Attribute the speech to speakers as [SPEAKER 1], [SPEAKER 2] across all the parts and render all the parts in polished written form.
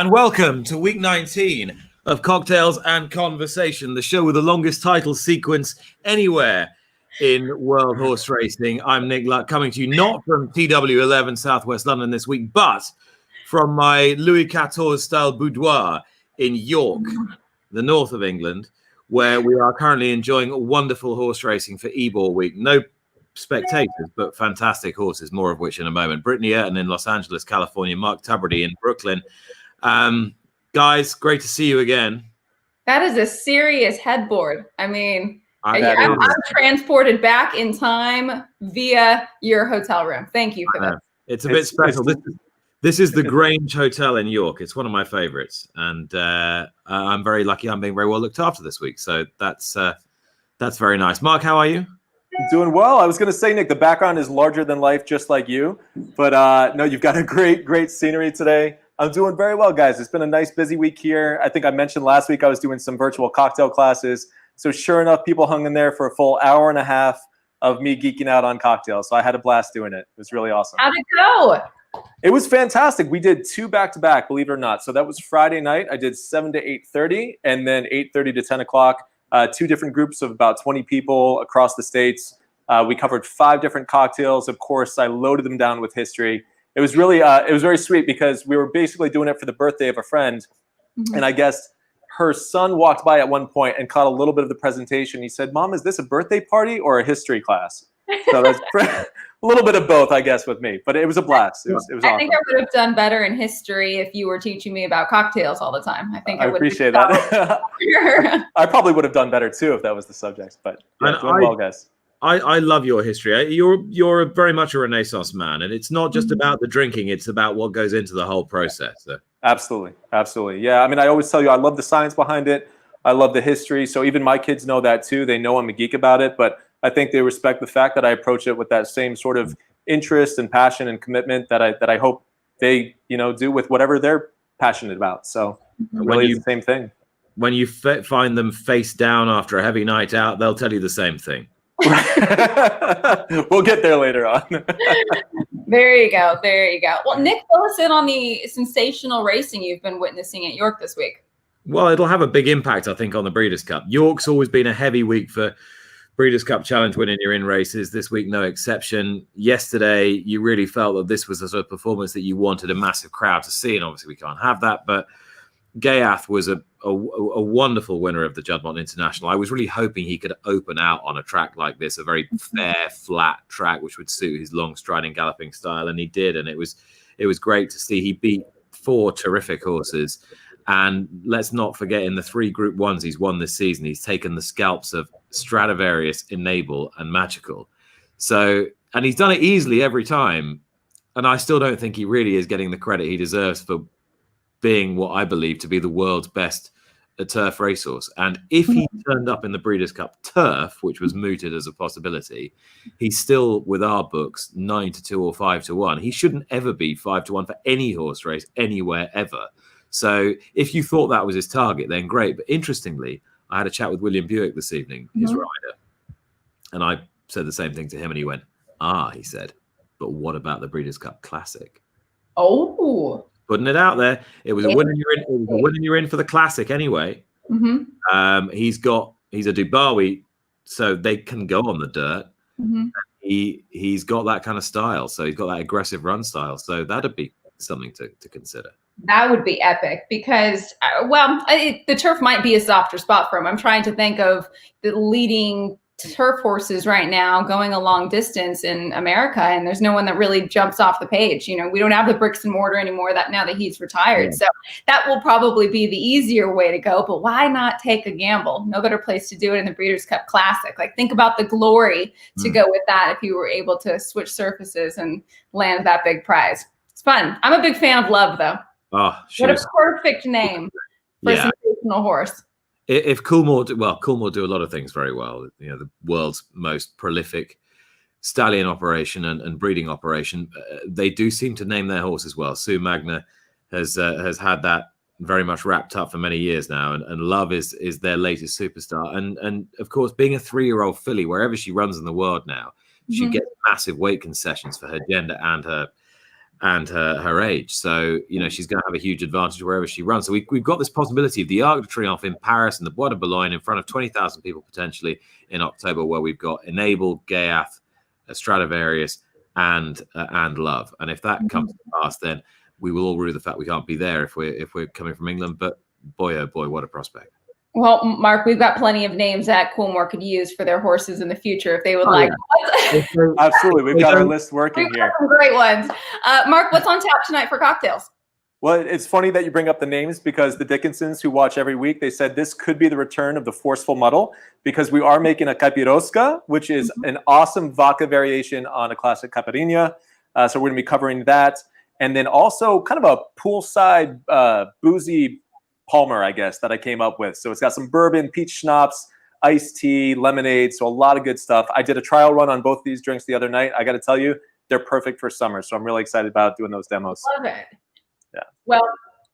[SPEAKER 1] And welcome to week 19 of Cocktails and Conversation, the show with the longest title sequence anywhere in world horse racing. I'm Nick Luck, coming to you not from TW11 Southwest London this week, but from my Louis XIV style boudoir in York, the north of England, where we are currently enjoying wonderful horse racing for Ebor Week. No spectators, but fantastic horses, more of which in a moment. Britney Eurton in Los Angeles, California, Mark Tubridy in Brooklyn. Guys, great to see you again. That is a serious headboard. I mean, I'm transported back in time via your hotel room. Thank you for that. It's a bit special. This is the Grange Hotel in York. It's one of my favorites, and I'm very lucky. I'm being very well looked after this week, so that's very nice. Mark, how are you?
[SPEAKER 2] Doing well. I was going to say, Nick, the background is larger than life, just like you. But no, you've got a great scenery today. I'm doing very well, guys. It's been a nice, busy week here. I think I mentioned last week I was doing some virtual cocktail classes. So sure enough, people hung in there for a full hour and a half of me geeking out on cocktails. So I had a blast doing it. It was really awesome.
[SPEAKER 3] How'd it go?
[SPEAKER 2] It was fantastic. We did 2 back-to-back, believe it or not. So that was Friday night. I did 7 to 8:30 and then 8:30 to 10 o'clock. 2 different groups of about 20 people across the states. We covered 5 different cocktails. Of course, I loaded them down with history. It was really, it was very sweet because we were basically doing it for the birthday of a friend. Mm-hmm. And I guess her son walked by at one point and caught a little bit of the presentation. He said, "Mom, is this a birthday party or a history class?" So that's a little bit of both, I guess, with me. But it was a blast. It was awesome.
[SPEAKER 3] I think I would have done better in history if you were teaching me about cocktails all the time. I think I would
[SPEAKER 2] appreciate that. I probably would have done better, too, if that was the subject. But yeah, doing well, guys.
[SPEAKER 1] I love your history. You're very much a Renaissance man, and it's not just about the drinking; it's about what goes into the whole process. So.
[SPEAKER 2] Absolutely. Yeah, I mean, I always tell you, I love the science behind it. I love the history. So even my kids know that too. They know I'm a geek about it, but I think they respect the fact that I approach it with that same sort of interest and passion and commitment that I hope they do with whatever they're passionate about. So really, it's the same thing.
[SPEAKER 1] When you find them face down after a heavy night out, they'll tell you the same thing.
[SPEAKER 2] We'll get there later on.
[SPEAKER 3] There you go. Well, Nick, fill us in on the sensational racing you've been witnessing at York this week.
[SPEAKER 1] Well, it'll have a big impact, I think, on the Breeders' Cup. York's always been a heavy week for Breeders' Cup Challenge winning your in races. This week, no exception. Yesterday, you really felt that this was a sort of performance that you wanted a massive crowd to see, and obviously we can't have that, but Gayath was a wonderful winner of the Juddmonte International. I was really hoping he could open out on a track like this, a very fair, flat track, which would suit his long striding galloping style, and he did. And it was great to see. He beat 4 terrific horses. And let's not forget, in the 3 Group 1s he's won this season, he's taken the scalps of Stradivarius, Enable, and Magical. So, and he's done it easily every time. And I still don't think he really is getting the credit he deserves for being what I believe to be the world's best turf racehorse. And if he turned up in the Breeders' Cup turf, which was mooted as a possibility, he's still, with our books, 9-2 or 5-1. He shouldn't ever be 5-1 for any horse race anywhere ever. So if you thought that was his target, then great. But interestingly, I had a chat with William Buick this evening, his rider, and I said the same thing to him, and he went, he said, "But what about the Breeders' Cup Classic?"
[SPEAKER 3] Oh.
[SPEAKER 1] Putting it out there. It was a winner you're in for the Classic anyway. Mm-hmm. He's a Dubawi, so they can go on the dirt. Mm-hmm. He's got that kind of style, so he's got that aggressive run style. So that'd be something to consider.
[SPEAKER 3] That would be epic because, the turf might be a softer spot for him. I'm trying to think of the leading turf horses right now going a long distance in America, and there's no one that really jumps off the page. We don't have the bricks and mortar anymore now that he's retired. Yeah. So that will probably be the easier way to go, but why not take a gamble? No better place to do it in the Breeders' Cup Classic. Like, think about the glory to go with that if you were able to switch surfaces and land that big prize. It's fun. I'm a big fan of Love, though.
[SPEAKER 1] Oh,
[SPEAKER 3] what a perfect name for a sensational horse.
[SPEAKER 1] If Coolmore do a lot of things very well. The world's most prolific stallion operation and breeding operation. They do seem to name their horses well. Sue Magna has had that very much wrapped up for many years now, and Love is their latest superstar. And of course, being a 3-year-old filly, wherever she runs in the world now, she gets massive weight concessions for her gender and and her age. So, she's going to have a huge advantage wherever she runs. So we've got this possibility of the Arc de Triomphe in Paris and the Bois de Boulogne in front of 20,000 people potentially in October, where we've got Enable, Gaiath, Stradivarius, and Love. And if that comes to pass, then we will all rue the fact we can't be there if we're coming from England. But boy, oh boy, what a prospect.
[SPEAKER 3] Well, Mark, we've got plenty of names that Coolmore could use for their horses in the future if they would like.
[SPEAKER 2] Yeah. Absolutely. We've got our list working here.
[SPEAKER 3] Some great ones. Mark, what's on tap tonight for cocktails?
[SPEAKER 2] Well, it's funny that you bring up the names, because the Dickinsons, who watch every week, they said this could be the return of the Forceful Muddle, because we are making a Kapiroska, which is an awesome vodka variation on a classic caipirinha. So we're going to be covering that. And then also kind of a poolside boozy Palmer, I guess, that I came up with. So it's got some bourbon, peach schnapps, iced tea, lemonade. So a lot of good stuff. I did a trial run on both these drinks the other night. I got to tell you, they're perfect for summer. So I'm really excited about doing those demos.
[SPEAKER 3] Love it.
[SPEAKER 2] Yeah.
[SPEAKER 3] Well,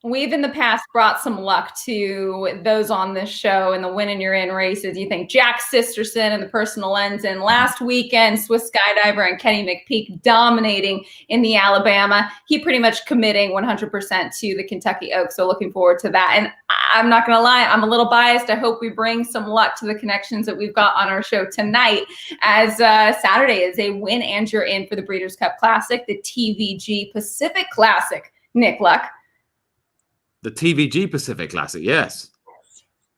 [SPEAKER 3] we've in the past brought some luck to those on this show in the Win and You're In races. You think Jack Sisterson and the Personal Ends, and last weekend, Swiss Skydiver and Kenny McPeak dominating in the Alabama. He pretty much committing 100% to the Kentucky Oaks. So looking forward to that. And I'm not going to lie, I'm a little biased. I hope we bring some luck to the connections that we've got on our show tonight, as Saturday is a Win and You're In for the Breeders' Cup Classic, the TVG Pacific Classic. Nick Luck.
[SPEAKER 1] The TVG Pacific Classic, yes.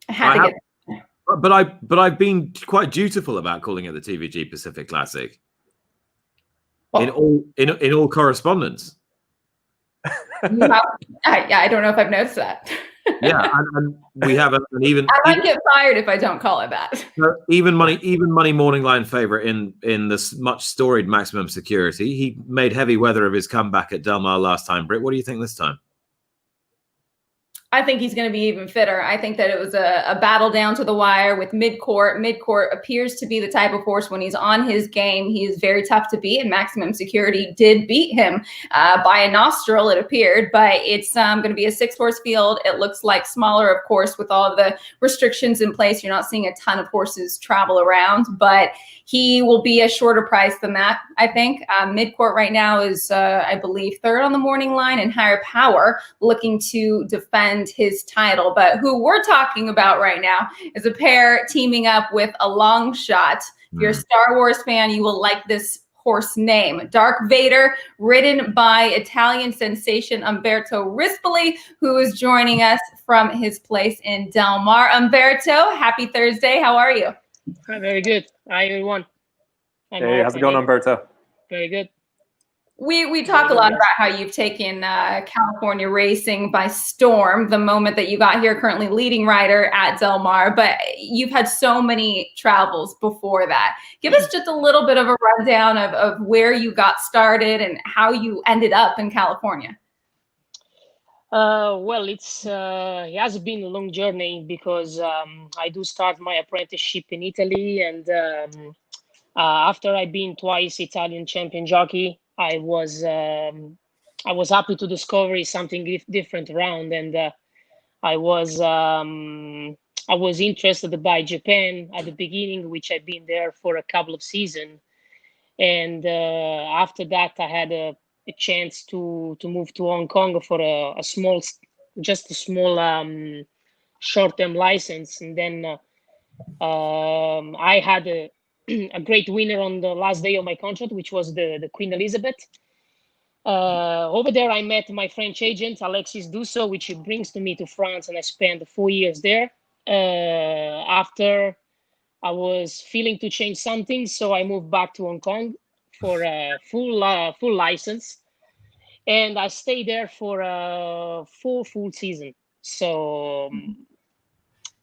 [SPEAKER 1] But I've been quite dutiful about calling it the TVG Pacific Classic.
[SPEAKER 3] Well,
[SPEAKER 1] in all correspondence.
[SPEAKER 3] I don't know if I've noticed that.
[SPEAKER 1] Yeah, and we have an even.
[SPEAKER 3] I might get fired if I don't call it that.
[SPEAKER 1] Even money morning line favorite in this much storied Maximum Security. He made heavy weather of his comeback at Del Mar last time. Britt, what do you think this time?
[SPEAKER 3] I think he's going to be even fitter. I think that it was a battle down to the wire with Midcourt. Midcourt appears to be the type of horse when he's on his game, he is very tough to beat, and Maximum Security did beat him by a nostril, it appeared, but it's going to be a 6-horse field. It looks like smaller, of course, with all the restrictions in place. You're not seeing a ton of horses travel around, but he will be a shorter price than that, I think. Midcourt right now is, I believe, third on the morning line, and Higher Power looking to defend his title. But who we're talking about right now is a pair teaming up with a long shot. If you're a Star Wars fan, you will like this horse name. Dark Vader, ridden by Italian sensation Umberto Rispoli, who is joining us from his place in Del Mar. Umberto, happy Thursday. How are you?
[SPEAKER 4] Hi, very good. Hi, everyone.
[SPEAKER 2] Hey, how's it going, Umberto?
[SPEAKER 4] Very good.
[SPEAKER 3] We talk a lot about how you've taken California racing by storm the moment that you got here, currently leading rider at Del Mar, but you've had so many travels before that. Give us just a little bit of a rundown of where you got started and how you ended up in California.
[SPEAKER 4] Well, it has been a long journey, because I do start my apprenticeship in Italy, and after I've been twice Italian champion jockey, I was happy to discover something different around, and I was interested by Japan at the beginning, which I've been there for a couple of seasons, and after that I had a chance to move to Hong Kong for a small short-term license, and then I had a great winner on the last day of my contract, which was the Queen Elizabeth. Over there, I met my French agent, Alexis Dussault, which he brings to me to France, and I spent 4 years there. After I was feeling to change something, so I moved back to Hong Kong for a full license, and I stayed there for 4 full seasons. So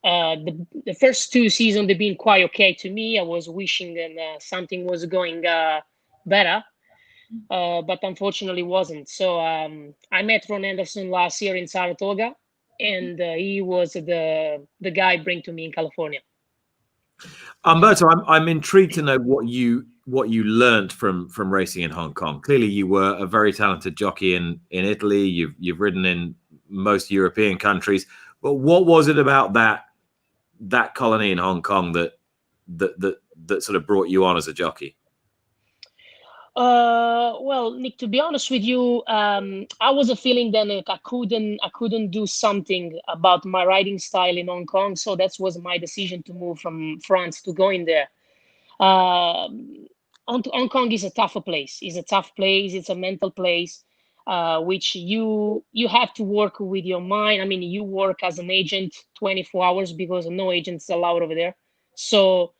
[SPEAKER 4] the first 2 seasons, they've been quite okay to me. I was wishing that something was going better, but unfortunately wasn't. So I met Ron Anderson last year in Saratoga, and he was the guy bring to me in California.
[SPEAKER 1] Umberto, I'm intrigued to know what you learned from racing in Hong Kong. Clearly, you were a very talented jockey in Italy. You've ridden in most European countries, but what was it about that colony in Hong Kong that sort of brought you on as a jockey?
[SPEAKER 4] Well, Nick, to be honest with you, I was a feeling that I couldn't do something about my riding style in Hong Kong. So that was my decision to move from France to go in there. Hong Kong is a tougher place. It's a tough place. It's a mental place, which you have to work with your mind. I mean, you work as an agent 24 hours because no agents allowed over there. So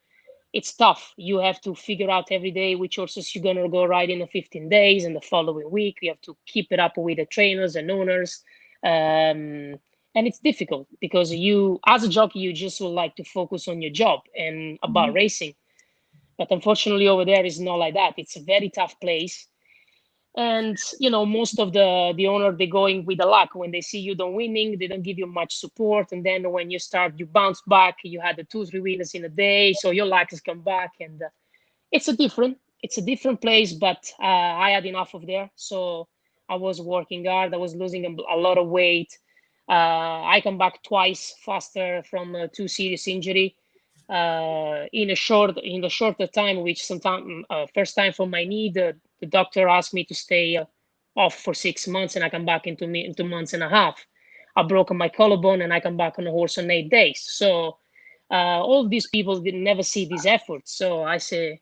[SPEAKER 4] it's tough. You have to figure out every day which horses you're going to go ride in 15 days, and the following week you have to keep it up with the trainers and owners. And it's difficult because you, as a jockey, you just would like to focus on your job and about racing. But unfortunately over there is not like that. It's a very tough place. And, most of the owner, they're going with the luck. When they see you don't winning, they don't give you much support. And then when you start, you bounce back. You had the 2-3 winners in a day. So your luck has come back. And it's a different place, but I had enough of there. So I was working hard. I was losing a lot of weight. I come back twice faster from 2 serious injury. In the shorter time, which sometimes first time for my knee, the doctor asked me to stay off for 6 months, and I come back in 2 months and a half. I broke my collarbone, and I come back on a horse in 8 days. So all these people did never see these efforts. So I say,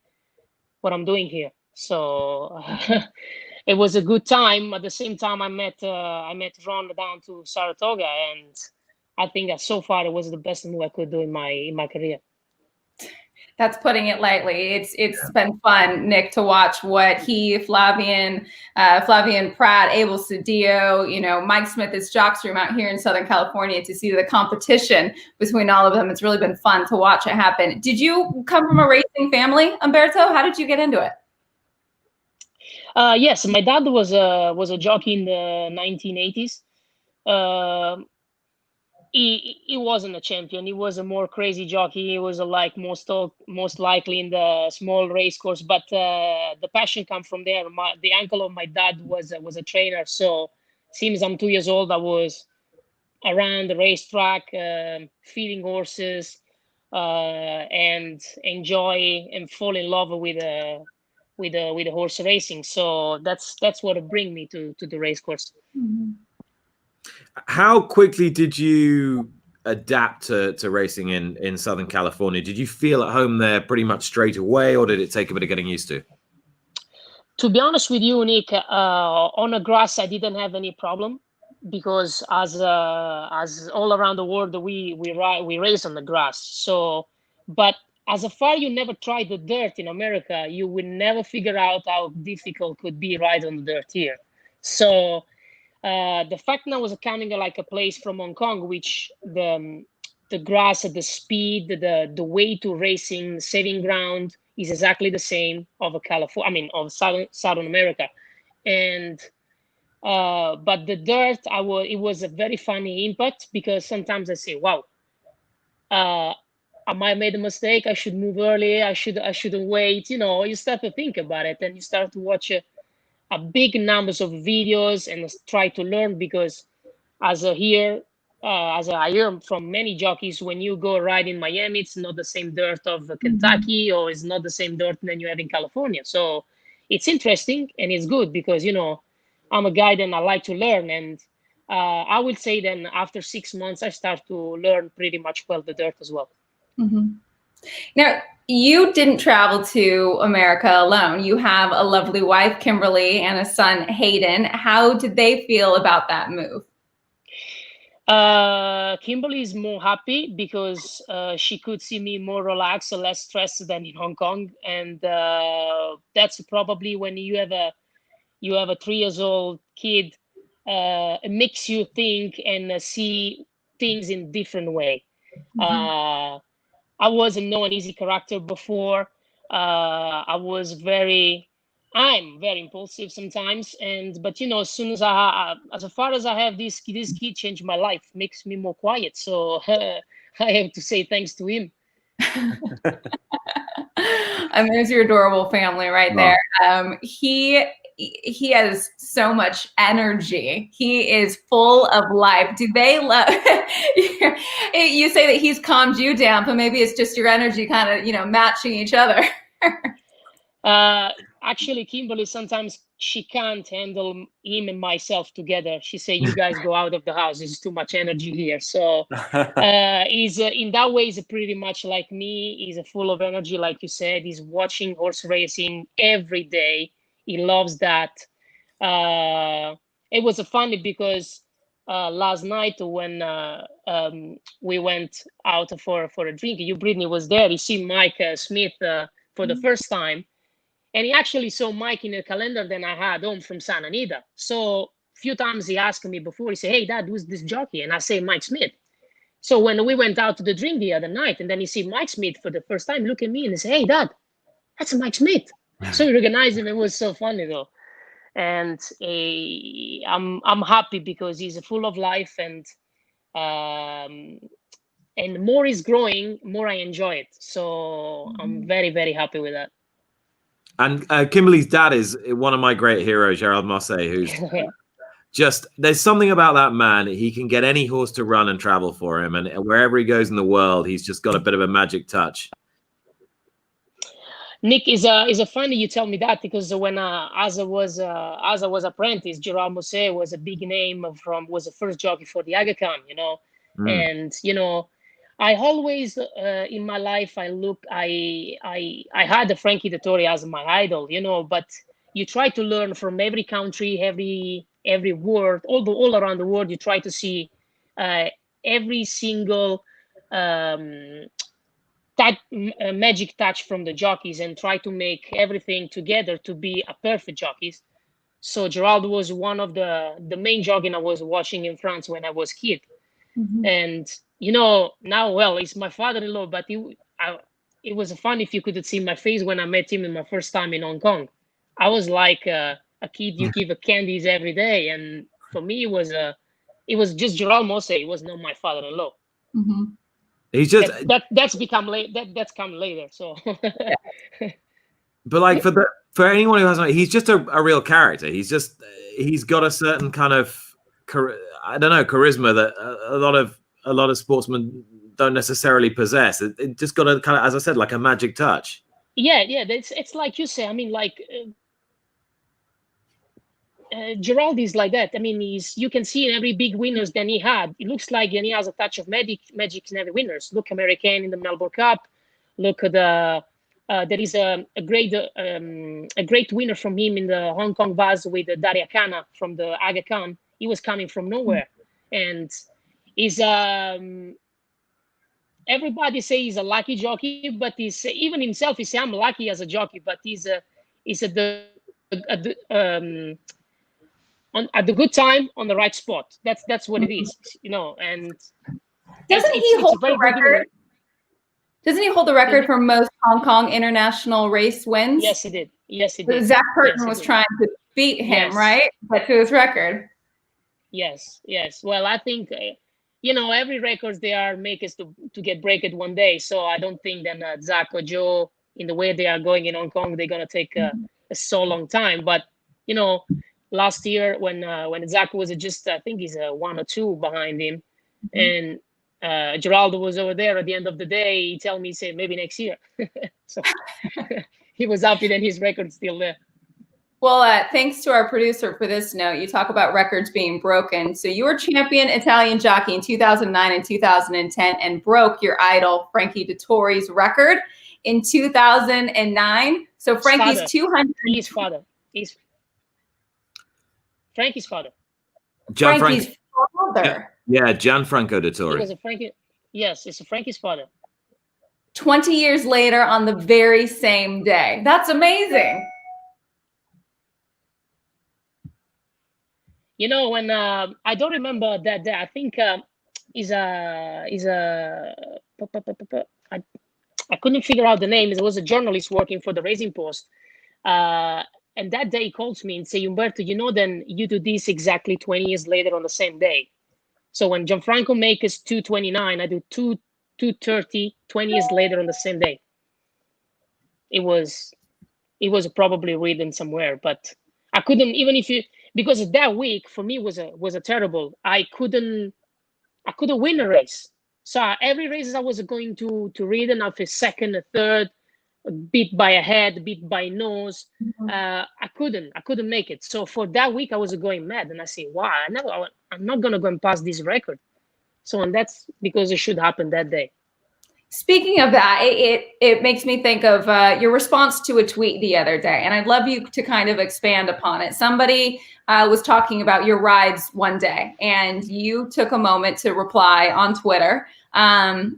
[SPEAKER 4] what I'm doing here. So it was a good time. At the same time, I met Ron down to Saratoga, and I think that so far it was the best move I could do in my career.
[SPEAKER 3] That's putting it lightly. It's been fun, Nick, to watch what Flavian Pratt, Abel Cedillo, Mike Smith is jockstream out here in Southern California, to see the competition between all of them. It's really been fun to watch it happen. Did you come from a racing family, Umberto? How did you get into it?
[SPEAKER 4] Yes, my dad was a jockey in the 1980s. He wasn't a champion. He was a more crazy jockey. He was like most likely in the small race course. But the passion come from there. The uncle of my dad was a trainer. So since I'm 2 years old, I was around the racetrack, feeding horses, and enjoy and fall in love with the horse racing. So that's what bring me to the race course.
[SPEAKER 3] Mm-hmm.
[SPEAKER 1] How quickly did you adapt to racing in Southern California? Did you feel at home there pretty much straight away, or did it take a bit of getting used to?
[SPEAKER 4] To be honest with you, Nick, on the grass, I didn't have any problem because as all around the world, we race on the grass. So, but as a far you never tried the dirt in America, you will never figure out how difficult it could be ride on the dirt here. So the fact that I was coming like a place from Hong Kong, which the grass, the speed, the way to racing, saving ground is exactly the same of California. I mean, of Southern America, and but the dirt, it was a very funny impact because sometimes I say, wow, I might have made a mistake. I should move early. I shouldn't wait. You start to think about it, and you start to watch a big numbers of videos and try to learn, because as I hear from many jockeys, when you go ride in Miami, it's not the same dirt of Kentucky, or it's not the same dirt than you have in California. So it's interesting and it's good because, I'm a guy and I like to learn. And I would say then after 6 months, I start to learn pretty much well the dirt as well.
[SPEAKER 3] Mm-hmm. Now, you didn't travel to America alone. You have a lovely wife, Kimberly, and a son, Hayden. How did they feel about that move?
[SPEAKER 4] Kimberly is more happy because she could see me more relaxed, so less stressed than in Hong Kong. And that's probably when you have a 3-year-old kid, it makes you think and see things in different way. Mm-hmm. I wasn't an easy character before. I'm very impulsive sometimes, but as soon as as far as I have this kid changed my life, makes me more quiet. So I have to say thanks to him.
[SPEAKER 3] And there's your adorable family right there. He has so much energy. He is full of life. Do they love? You say that he's calmed you down, but maybe it's just your energy kind of, matching each other.
[SPEAKER 4] actually, Kimberly, sometimes she can't handle him and myself together. She say, "You guys go out of the house. There's too much energy here." So he's in that way, he's pretty much like me. He's full of energy, like you said. He's watching horse racing every day. He loves that. It was funny because last night when we went out for a drink, Britney was there. He see Mike Smith for the first time. And he actually saw Mike in a calendar that I had home from Santa Anita. So a few times he asked me before, he said, "Hey, Dad, who's this jockey?" And I say, "Mike Smith." So when we went out to the drink the other night, and then he see Mike Smith for the first time, look at me and he say, "Hey, Dad, that's Mike Smith." So he recognized him. It was so funny, though. And I'm happy because he's full of life, and more he's growing, more I enjoy it. So I'm very, very happy with that.
[SPEAKER 1] And Kimberly's dad is one of my great heroes, Gerald Mosse, who's just, there's something about that man. He can get any horse to run and travel for him. And wherever he goes in the world, he's just got a bit of a magic touch.
[SPEAKER 4] Nick is a funny you tell me that, because when as I was apprentice, Gerald Mosse was a big name was the first jockey for the Aga Khan, and I always in my life I had the Frankie Dettori as my idol, but you try to learn from every country, every word, all around the world. You try to see every single that magic touch from the jockeys and try to make everything together to be a perfect jockeys. So Gerald was one of the main jockey I was watching in France when I was a kid. And now, well, he's my father-in-law, but it was fun if you could see my face when I met him in my first time in Hong Kong. I was like a kid you give candies every day, and for me it was just Gerald Mosse. It was not my father-in-law.
[SPEAKER 1] He's just
[SPEAKER 4] that's become late. That's come later. So,
[SPEAKER 1] but like for anyone who hasn't, he's just a real character. He's got a certain kind of charisma that a lot of sportsmen don't necessarily possess. It just got a kind of, as I said, like a magic touch.
[SPEAKER 4] Yeah. It's like you say. I mean, like Gerald is like that. I mean, you can see in every big winners that he had. It looks like he has a touch of magic in every winners. Look, American in the Melbourne Cup. Look at there is a great winner from him in the Hong Kong Vase with Daria Khanna from the Aga Khan. He was coming from nowhere, and he's everybody say he's a lucky jockey, but even himself he say I'm lucky as a jockey, but he's at the good time on the right spot. That's what it is, And
[SPEAKER 3] doesn't he hold the record? Doesn't he hold the record for most Hong Kong international race wins?
[SPEAKER 4] Yes, he did. Yes, he did.
[SPEAKER 3] Zach Curtin was trying to beat him, right? But to his record.
[SPEAKER 4] Yes. Well, I think every records they are makers to get breaked one day. So I don't think that Zach or Joe, in the way they are going in Hong Kong, they're gonna take a so long time. But last year when Zach was just, I think he's 1 or 2 behind him, and Geraldo was over there at the end of the day. He told me, he said maybe next year. So he was happy that his record's still there.
[SPEAKER 3] Well, thanks to our producer for this note. You talk about records being broken. So you were champion Italian jockey in 2009 and 2010 and broke your idol Frankie Dettori's record in 2009. So Frankie's 200.
[SPEAKER 4] His father. Frankie's father.
[SPEAKER 3] Frankie's father.
[SPEAKER 1] Yeah, Gianfranco Dettori.
[SPEAKER 4] It was a Frankie. Yes, it's a Frankie's father.
[SPEAKER 3] 20 years later on the very same day. That's amazing.
[SPEAKER 4] When I don't remember that day. I think I couldn't figure out the name. There was a journalist working for the Racing Post, and that day he calls me and say, "Umberto, then you do this exactly 20 years later on the same day." So when Gianfranco makes 2:29, I do 2:30 20 years later on the same day. It was probably written somewhere, but I couldn't, even if you, because that week for me was a terrible. I couldn't win a race. So every race I was going to read, and after second, a third, bit by a head, bit by nose. I couldn't make it. So for that week, I was going mad, and I say, wow, I'm not gonna go and pass this record. So, and that's because it should happen that day.
[SPEAKER 3] Speaking of that, it makes me think of your response to a tweet the other day, and I'd love you to kind of expand upon it. Somebody was talking about your rides one day, and you took a moment to reply on Twitter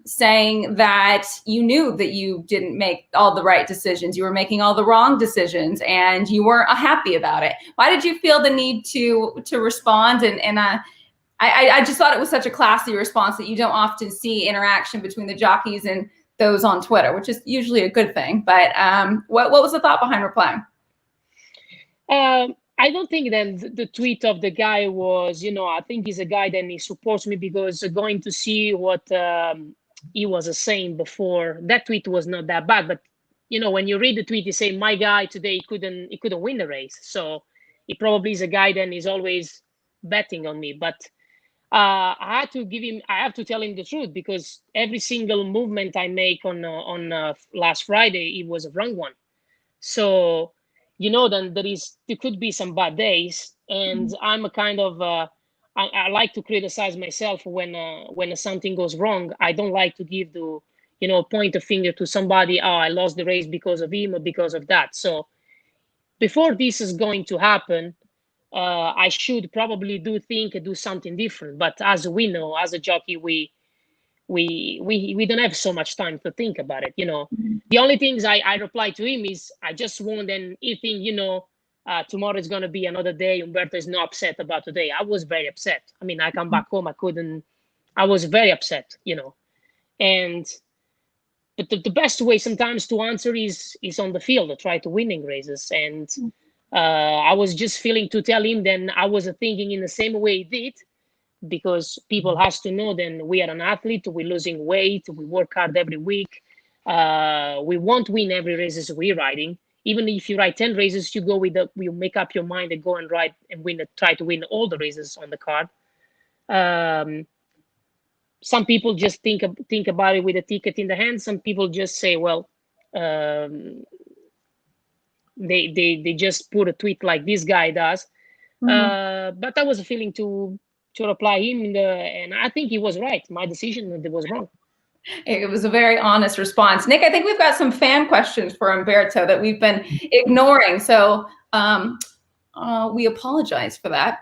[SPEAKER 3] saying that you knew that you didn't make all the right decisions. You were making all the wrong decisions, and you weren't happy about it. Why did you feel the need to respond? And I just thought it was such a classy response that you don't often see interaction between the jockeys and those on Twitter, which is usually a good thing. But what was the thought behind replying?
[SPEAKER 4] I don't think that the tweet of the guy was, I think he's a guy that he supports me because going to see what he was saying before, that tweet was not that bad. But, when you read the tweet, you say, my guy today, he couldn't win the race. So he probably is a guy that is always betting on me. But I have to tell him the truth, because every single movement I make on last Friday, it was a wrong one. So, then there could be some bad days, and I'm a kind of I like to criticize myself when something goes wrong. I don't like to give the point a finger to somebody. Oh, I lost the race because of him or because of that. So before this is going to happen, I should probably do something different. But as we know, as a jockey, we don't have so much time to think about it. The only things I reply to him is, I just want, and he think, tomorrow is going to be another day. Umberto is not upset about today. I was very upset. I mean, I come back home, I was very upset, but the best way sometimes to answer is on the field, to try to winning races. And I was just feeling to tell him, then I was thinking in the same way he did, because people has to know then we are an athlete, we're losing weight, we work hard every week. We won't win every races we're riding. Even if you ride 10 races, you make up your mind and go and ride and try to win all the races on the card. Some people just think about it with a ticket in the hand. Some people just say, well, they just put a tweet like this guy does. But I was feeling to reply him, and I think he was right. My decision was wrong.
[SPEAKER 3] It was a very honest response. Nick, I think we've got some fan questions for Umberto that we've been ignoring. So we apologize for that.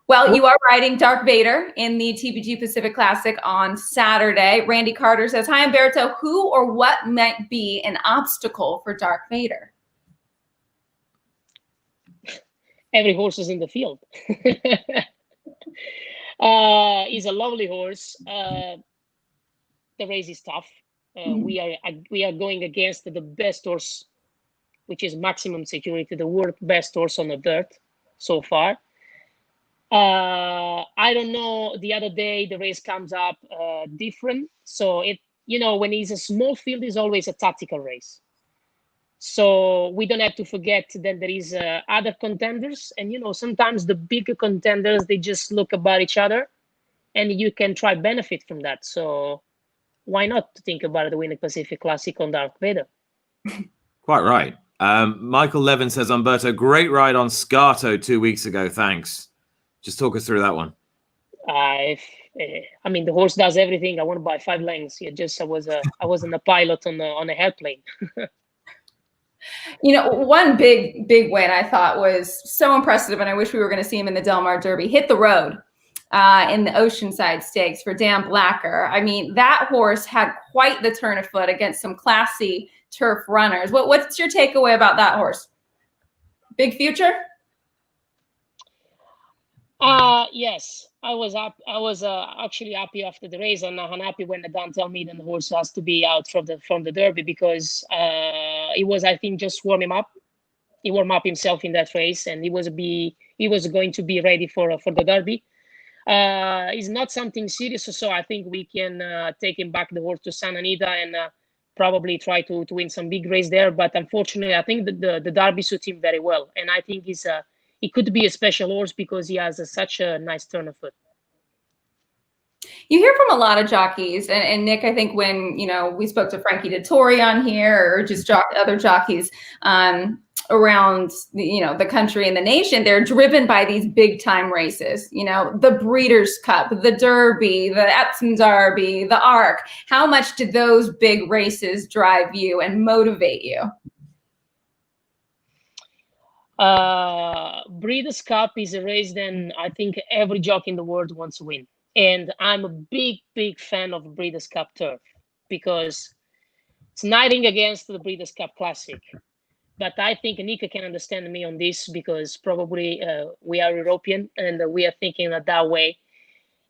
[SPEAKER 3] Well, you are riding Dark Vader in the TPG Pacific Classic on Saturday. Randy Carter says, hi, Umberto. Who or what might be an obstacle for Dark Vader?
[SPEAKER 4] Every horse is in the field. He's a lovely horse. The race is tough. We are going against the best horse, which is Maximum Security, the world best horse on the dirt so far. I don't know. The other day the race comes up different. So when it's a small field, it's always a tactical race. So we don't have to forget that there is other contenders, and sometimes the bigger contenders, they just look about each other, and you can try benefit from that. So why not think about the Winning Pacific Classic on Dark Vader?
[SPEAKER 1] Quite right. Michael Levin says, Umberto, great ride on Scato 2 weeks ago. Thanks. Just talk us through that one.
[SPEAKER 4] I mean, the horse does everything. I won by 5 lengths. I wasn't a pilot on a airplane.
[SPEAKER 3] One big win I thought was so impressive, and I wish we were going to see him in the Del Mar Derby. Hit the road in the Oceanside Stakes for Dan Blacker. I mean, that horse had quite the turn of foot against some classy turf runners. What's your takeaway about that horse? Big future?
[SPEAKER 4] Yes, I was actually happy after the race, and I'm happy when the Dan tell me that the horse has to be out from the Derby, because it was, I think, just warm him up. He warmed up himself in that race, and he was going to be ready for the Derby. It's not something serious, so I think we can take him back the horse to Santa Anita and probably try to win some big race there. But unfortunately, I think the Derby suits him very well, and I think he could be a special horse because he has such a nice turn of foot.
[SPEAKER 3] You hear from a lot of jockeys, and Nick, I think when we spoke to Frankie Dettori on here, or just other jockeys around the country and the nation, they're driven by these big time races. The Breeders' Cup, the Derby, the Epsom Derby, the Arc. How much do those big races drive you and motivate you?
[SPEAKER 4] Breeders' Cup is a race that I think every jockey in the world wants to win. And I'm a big fan of Breeders' Cup turf because it's knighting against the Breeders' Cup Classic. But I think Nick can understand me on this because probably we are European and we are thinking that way.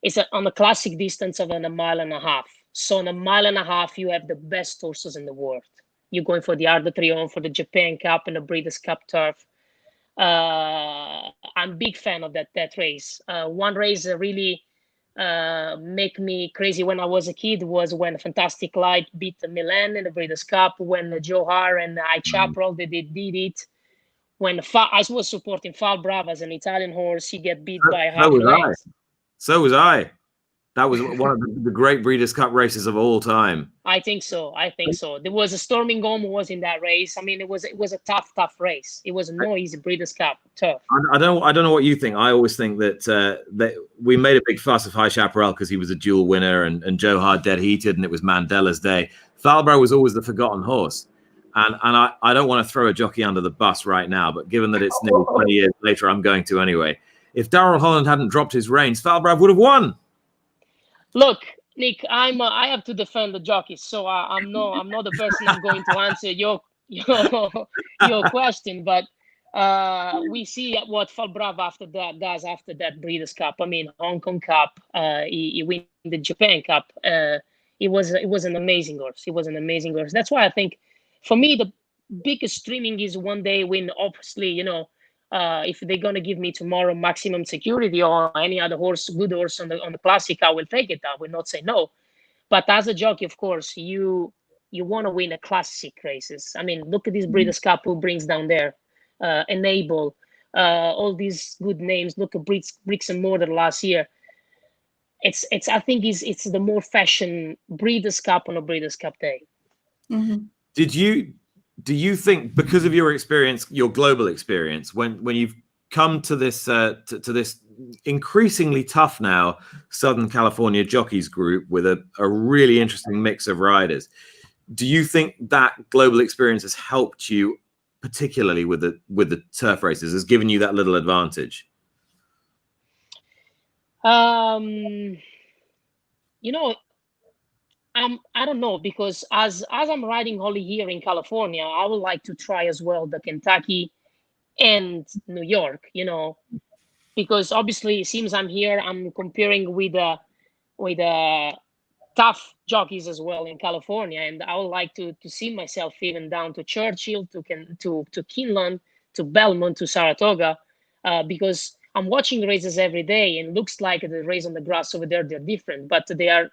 [SPEAKER 4] It's on a classic distance of a mile and a half. So in a mile and a half, you have the best horses in the world. You're going for the Arc de Triomphe, for the Japan Cup and the Breeders' Cup turf. I'm a big fan of that race. One race really make me crazy when I was a kid was when Fantastic Light beat Milan in the Breeders' Cup, when Johar and I Chaparral they did it. When I was supporting Fal Brava as an Italian horse, he get beat by half length.
[SPEAKER 1] So was I. That was one of the great Breeders' Cup races of all time.
[SPEAKER 4] I think so. There was a Storming Home was in that race. I mean, it was a tough race. It was no easy Breeders' Cup turf.
[SPEAKER 1] I don't know what you think. I always think that we made a big fuss of High Chaparral because he was a dual winner and Johar dead heated and it was Mandela's day. Falbro was always the forgotten horse. And I don't want to throw a jockey under the bus right now, but given that it's nearly 20 years later, I'm going to anyway. If Darrell Holland hadn't dropped his reins, Falbro would have won.
[SPEAKER 4] Look, Nick, I have to defend the jockeys, so I'm not the person I'm going to answer your question. But we see what Fal Brava after that does after that Breeders' Cup. I mean, Hong Kong Cup, he win the Japan Cup. It was an amazing horse. It was an amazing horse. That's why I think, for me, the biggest streaming is one day when, obviously, if they're gonna give me tomorrow maximum security or any other good horse on the classic, I will take it. I will not say no. But as a jockey, of course, you want to win a classic races. I mean, look at this Breeders' Cup who brings down there, Enable, all these good names. Look at Bricks and Mortar last year. It's I think it's the more fashion Breeders' Cup on a Breeders' Cup day.
[SPEAKER 3] Mm-hmm.
[SPEAKER 1] Do you think, because of your experience, your global experience, when you've come to this to this increasingly tough now Southern California jockeys group with a really interesting mix of riders, do you think that global experience has helped you, particularly with the turf races, has given you that little advantage?
[SPEAKER 4] I don't know, because as I'm riding only here in California, I would like to try as well the Kentucky and New York, because obviously it seems I'm here, I'm comparing with tough jockeys as well in California, and I would like to see myself even down to Churchill, to Kinlan, to Belmont, to Saratoga, because I'm watching races every day, and it looks like the race on the grass over there, they're different, but they are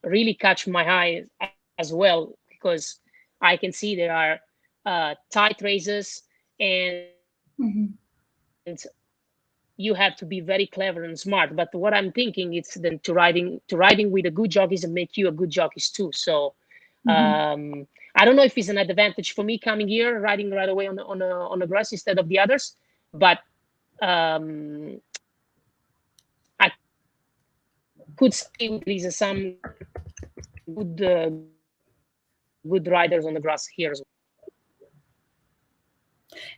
[SPEAKER 4] really catch my eye as well, because I can see there are tight races, and you have to be very clever and smart. But what I'm thinking is then to riding with a good jockeys and make you a good jockeys too. So I don't know if it's an advantage for me coming here, riding right away on the grass instead of the others, but I could see there's some good riders on the grass here as well.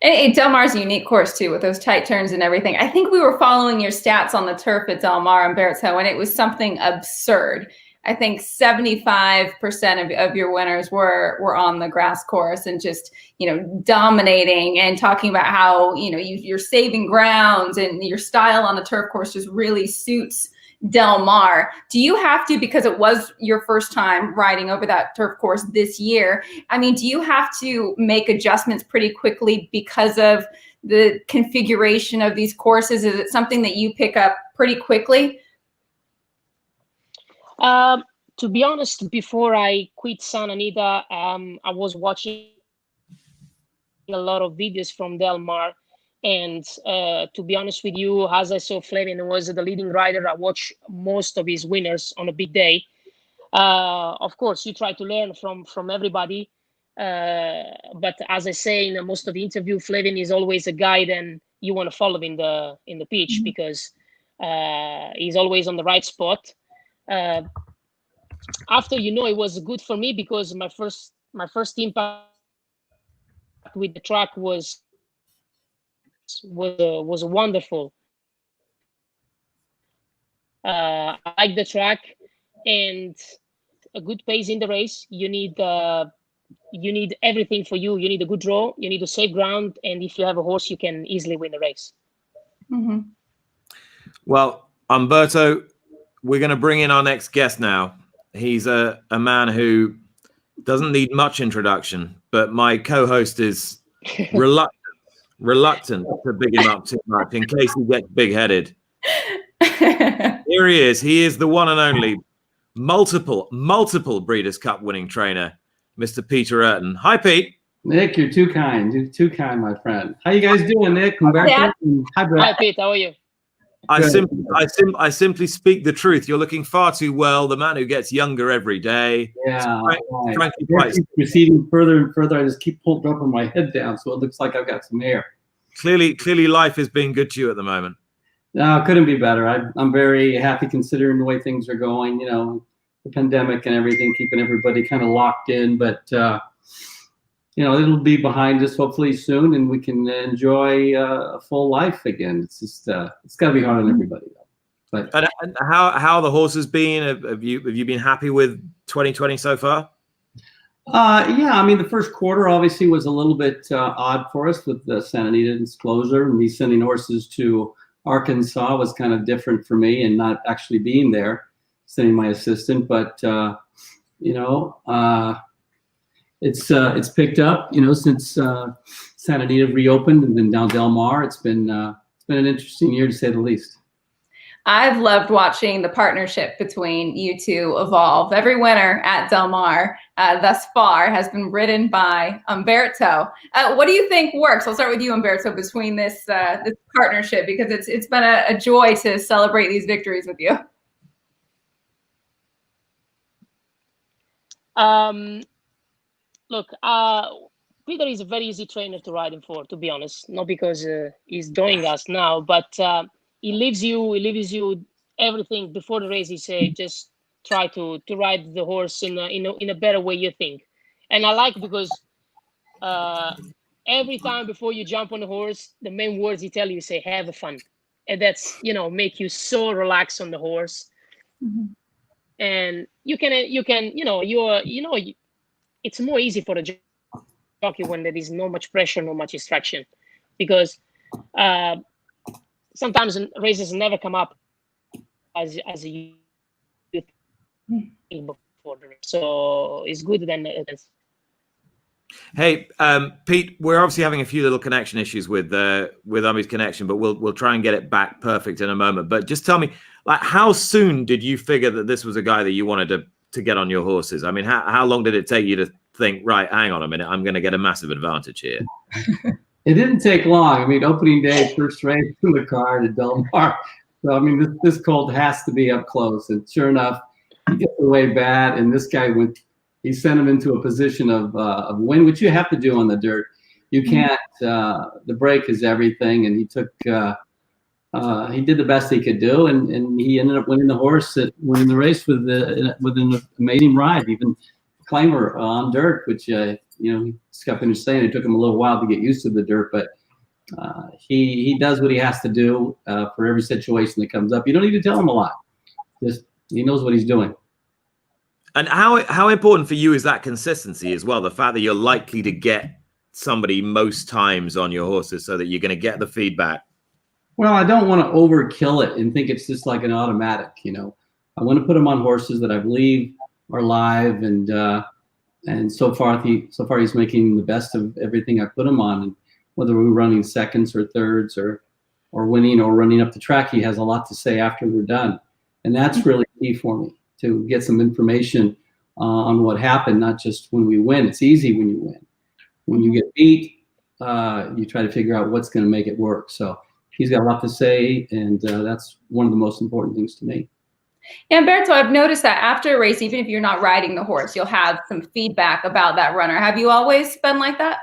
[SPEAKER 3] And Del Mar's a unique course too, with those tight turns and everything. I think we were following your stats on the turf at Del Mar, Umberto, and it was something absurd. I think 75% of your winners were on the grass course, and just, dominating and talking about how, you're saving grounds, and your style on the turf course just really suits Del Mar. Do you have to, because it was your first time riding over that turf course this year, I mean, do you have to make adjustments pretty quickly because of the configuration of these courses? Is it something that you pick up pretty quickly?
[SPEAKER 4] To be honest, before I quit Santa Anita, I was watching a lot of videos from Del Mar, And to be honest with you, as I saw Flavin was the leading rider, I watched most of his winners on a big day. Of course, you try to learn from everybody. But as I say in most of the interview, Flavin is always a guide, and you want to follow in the pitch because he's always on the right spot. After, it was good for me because my first impact with the track was wonderful. I like the track and a good pace in the race. You need everything for you. You need a good draw. You need a safe ground, and if you have a horse, you can easily win the race.
[SPEAKER 3] Mm-hmm.
[SPEAKER 1] Well, Umberto, we're going to bring in our next guest now. He's a man who doesn't need much introduction, but my co-host is reluctant to big him up too much in case he gets big-headed. Here he is. He is the one and only multiple Breeders' Cup winning trainer, Mr. Peter Urton. Hi, Pete.
[SPEAKER 5] Nick, you're too kind. You're too kind, my friend. How you guys doing, Nick? Umberto? Hi, Brett.
[SPEAKER 4] Hi, Pete. How are you?
[SPEAKER 1] I simply speak the truth. You're looking far too well. The man who gets younger every day.
[SPEAKER 5] Yeah.
[SPEAKER 1] Frankly,
[SPEAKER 5] proceeding further and further. I just keep dropping my head down, so it looks like I've got some hair.
[SPEAKER 1] Clearly, life is being good to you at the moment.
[SPEAKER 5] No, couldn't be better. I'm very happy considering the way things are going. The pandemic and everything, keeping everybody kind of locked in. But it'll be behind us hopefully soon, and we can enjoy a full life again. It's just it's got to be hard on everybody, though. But
[SPEAKER 1] and how the horses been? Have you been happy with 2020 so far?
[SPEAKER 5] Yeah, I mean the first quarter obviously was a little bit odd for us with the Santa Anita disclosure, and me sending horses to Arkansas was kind of different for me, and not actually being there, sending my assistant. But it's picked up, since Santa Anita reopened, and then down Del Mar. It's been an interesting year to say the least.
[SPEAKER 3] I've loved watching the partnership between you two evolve. Every winner at Del Mar thus far has been ridden by Umberto. What do you think works? I'll start with you, Umberto, between this partnership, because it's been a joy to celebrate these victories with you.
[SPEAKER 4] Look, Peter is a very easy trainer to ride him for, to be honest. Not because he's joining us now, but he leaves you everything before the race. He say just try to ride the horse in a better way you think. And I like because every time before you jump on the horse, the main words he tell you say have fun, and that's make you so relaxed on the horse. Mm-hmm. And it's more easy for the jockey when there is no much pressure, no much distraction, because sometimes races never come up as you think before the race. So it's good then.
[SPEAKER 1] Hey, Pete, we're obviously having a few little connection issues with Umi's connection, but we'll try and get it back perfect in a moment. But just tell me, how soon did you figure that this was a guy that you wanted to get on your horses? I mean, how long did it take you to think, right, hang on a minute, I'm going to get a massive advantage here?
[SPEAKER 5] It didn't take long. I mean, opening day, first race in the car to Del Mar. So, I mean, this colt has to be up close. And sure enough, he gets away bad, and this guy he sent him into a position of win, which you have to do on the dirt. You can't, the break is everything, and he took, he did the best he could do, and he ended up winning the race with an amazing ride, even claimer on dirt, which, Scott finished saying it took him a little while to get used to the dirt, but he does what he has to do for every situation that comes up. You don't need to tell him a lot. Just he knows what he's doing.
[SPEAKER 1] And how important for you is that consistency as well? The fact that you're likely to get somebody most times on your horses so that you're going to get the feedback.
[SPEAKER 5] Well, I don't want to overkill it and think it's just like an automatic, I want to put him on horses that I believe are live, and so far he's making the best of everything I put him on. And whether we're running seconds or thirds or winning or running up the track, he has a lot to say after we're done. And that's really key for me, to get some information on what happened, not just when we win. It's easy when you win. When you get beat, you try to figure out what's going to make it work. So he's got a lot to say, and that's one of the most important things to me.
[SPEAKER 3] Yeah, Umberto, I've noticed that after a race, even if you're not riding the horse, you'll have some feedback about that runner. Have you always been like that?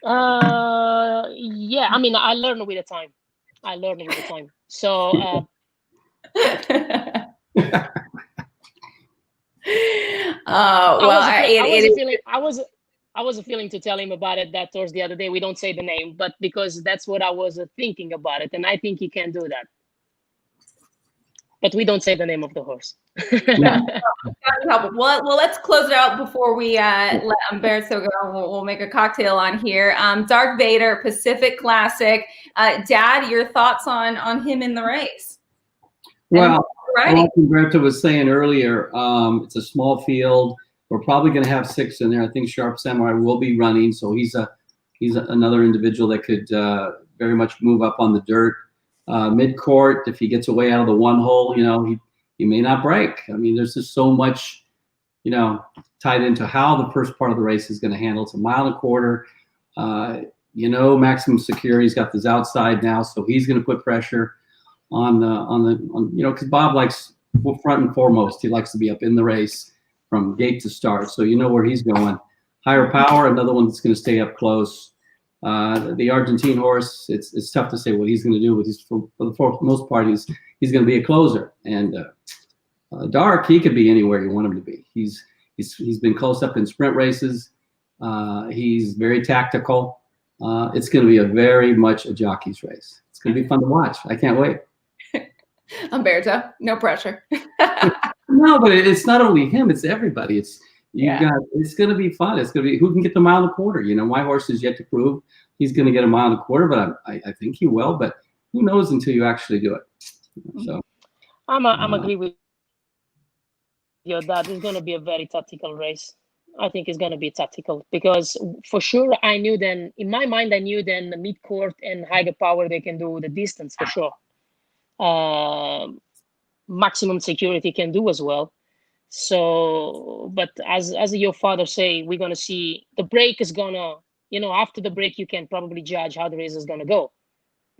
[SPEAKER 4] Yeah, I mean, I learned with the time. So I was feeling to tell him about it that towards the other day. We don't say the name, but because that's what I was thinking about it, and I think he can do that. But we don't say the name of the horse.
[SPEAKER 3] Yeah. Well, let's close it out before we let Umberto go. We'll make a cocktail on here. Dark Vader, Pacific Classic. Dad, your thoughts on him in the race?
[SPEAKER 5] Well, like Umberto was saying earlier, it's a small field. We're probably going to have 6 in there. I think Sharp Samurai will be running, so he's another individual that could very much move up on the dirt. Mid-court, if he gets away out of the one hole, he may not break. I mean, there's just so much, tied into how the first part of the race is going to handle. It's a 1.25 miles. Maximum Security's got this outside now, so he's going to put pressure on because Bob likes, front and foremost, he likes to be up in the race from gate to start. So where he's going. Higher Power, another one that's going to stay up close. The Argentine horse, it's tough to say what he's going to do, but for the most part, he's going to be a closer. And Dark, he could be anywhere you want him to be. He's been close up in sprint races. He's very tactical. It's going to be very much a jockey's race. It's going to be fun to watch. I can't wait.
[SPEAKER 3] Umberto, no pressure.
[SPEAKER 5] No, but it's not only him; it's everybody. It's going to be fun. It's going to be who can get the 1.25 miles. My horse is yet to prove he's going to get a 1.25 miles, but I think he will. But who knows until you actually do it? So
[SPEAKER 4] I'm agree with you that it's going to be a very tactical race. I think it's going to be tactical because for sure in my mind I knew then the mid-court and higher power they can do the distance for sure. Maximum Security can do as well. So, but as your father say, we're gonna see the break is gonna, after the break you can probably judge how the race is gonna go,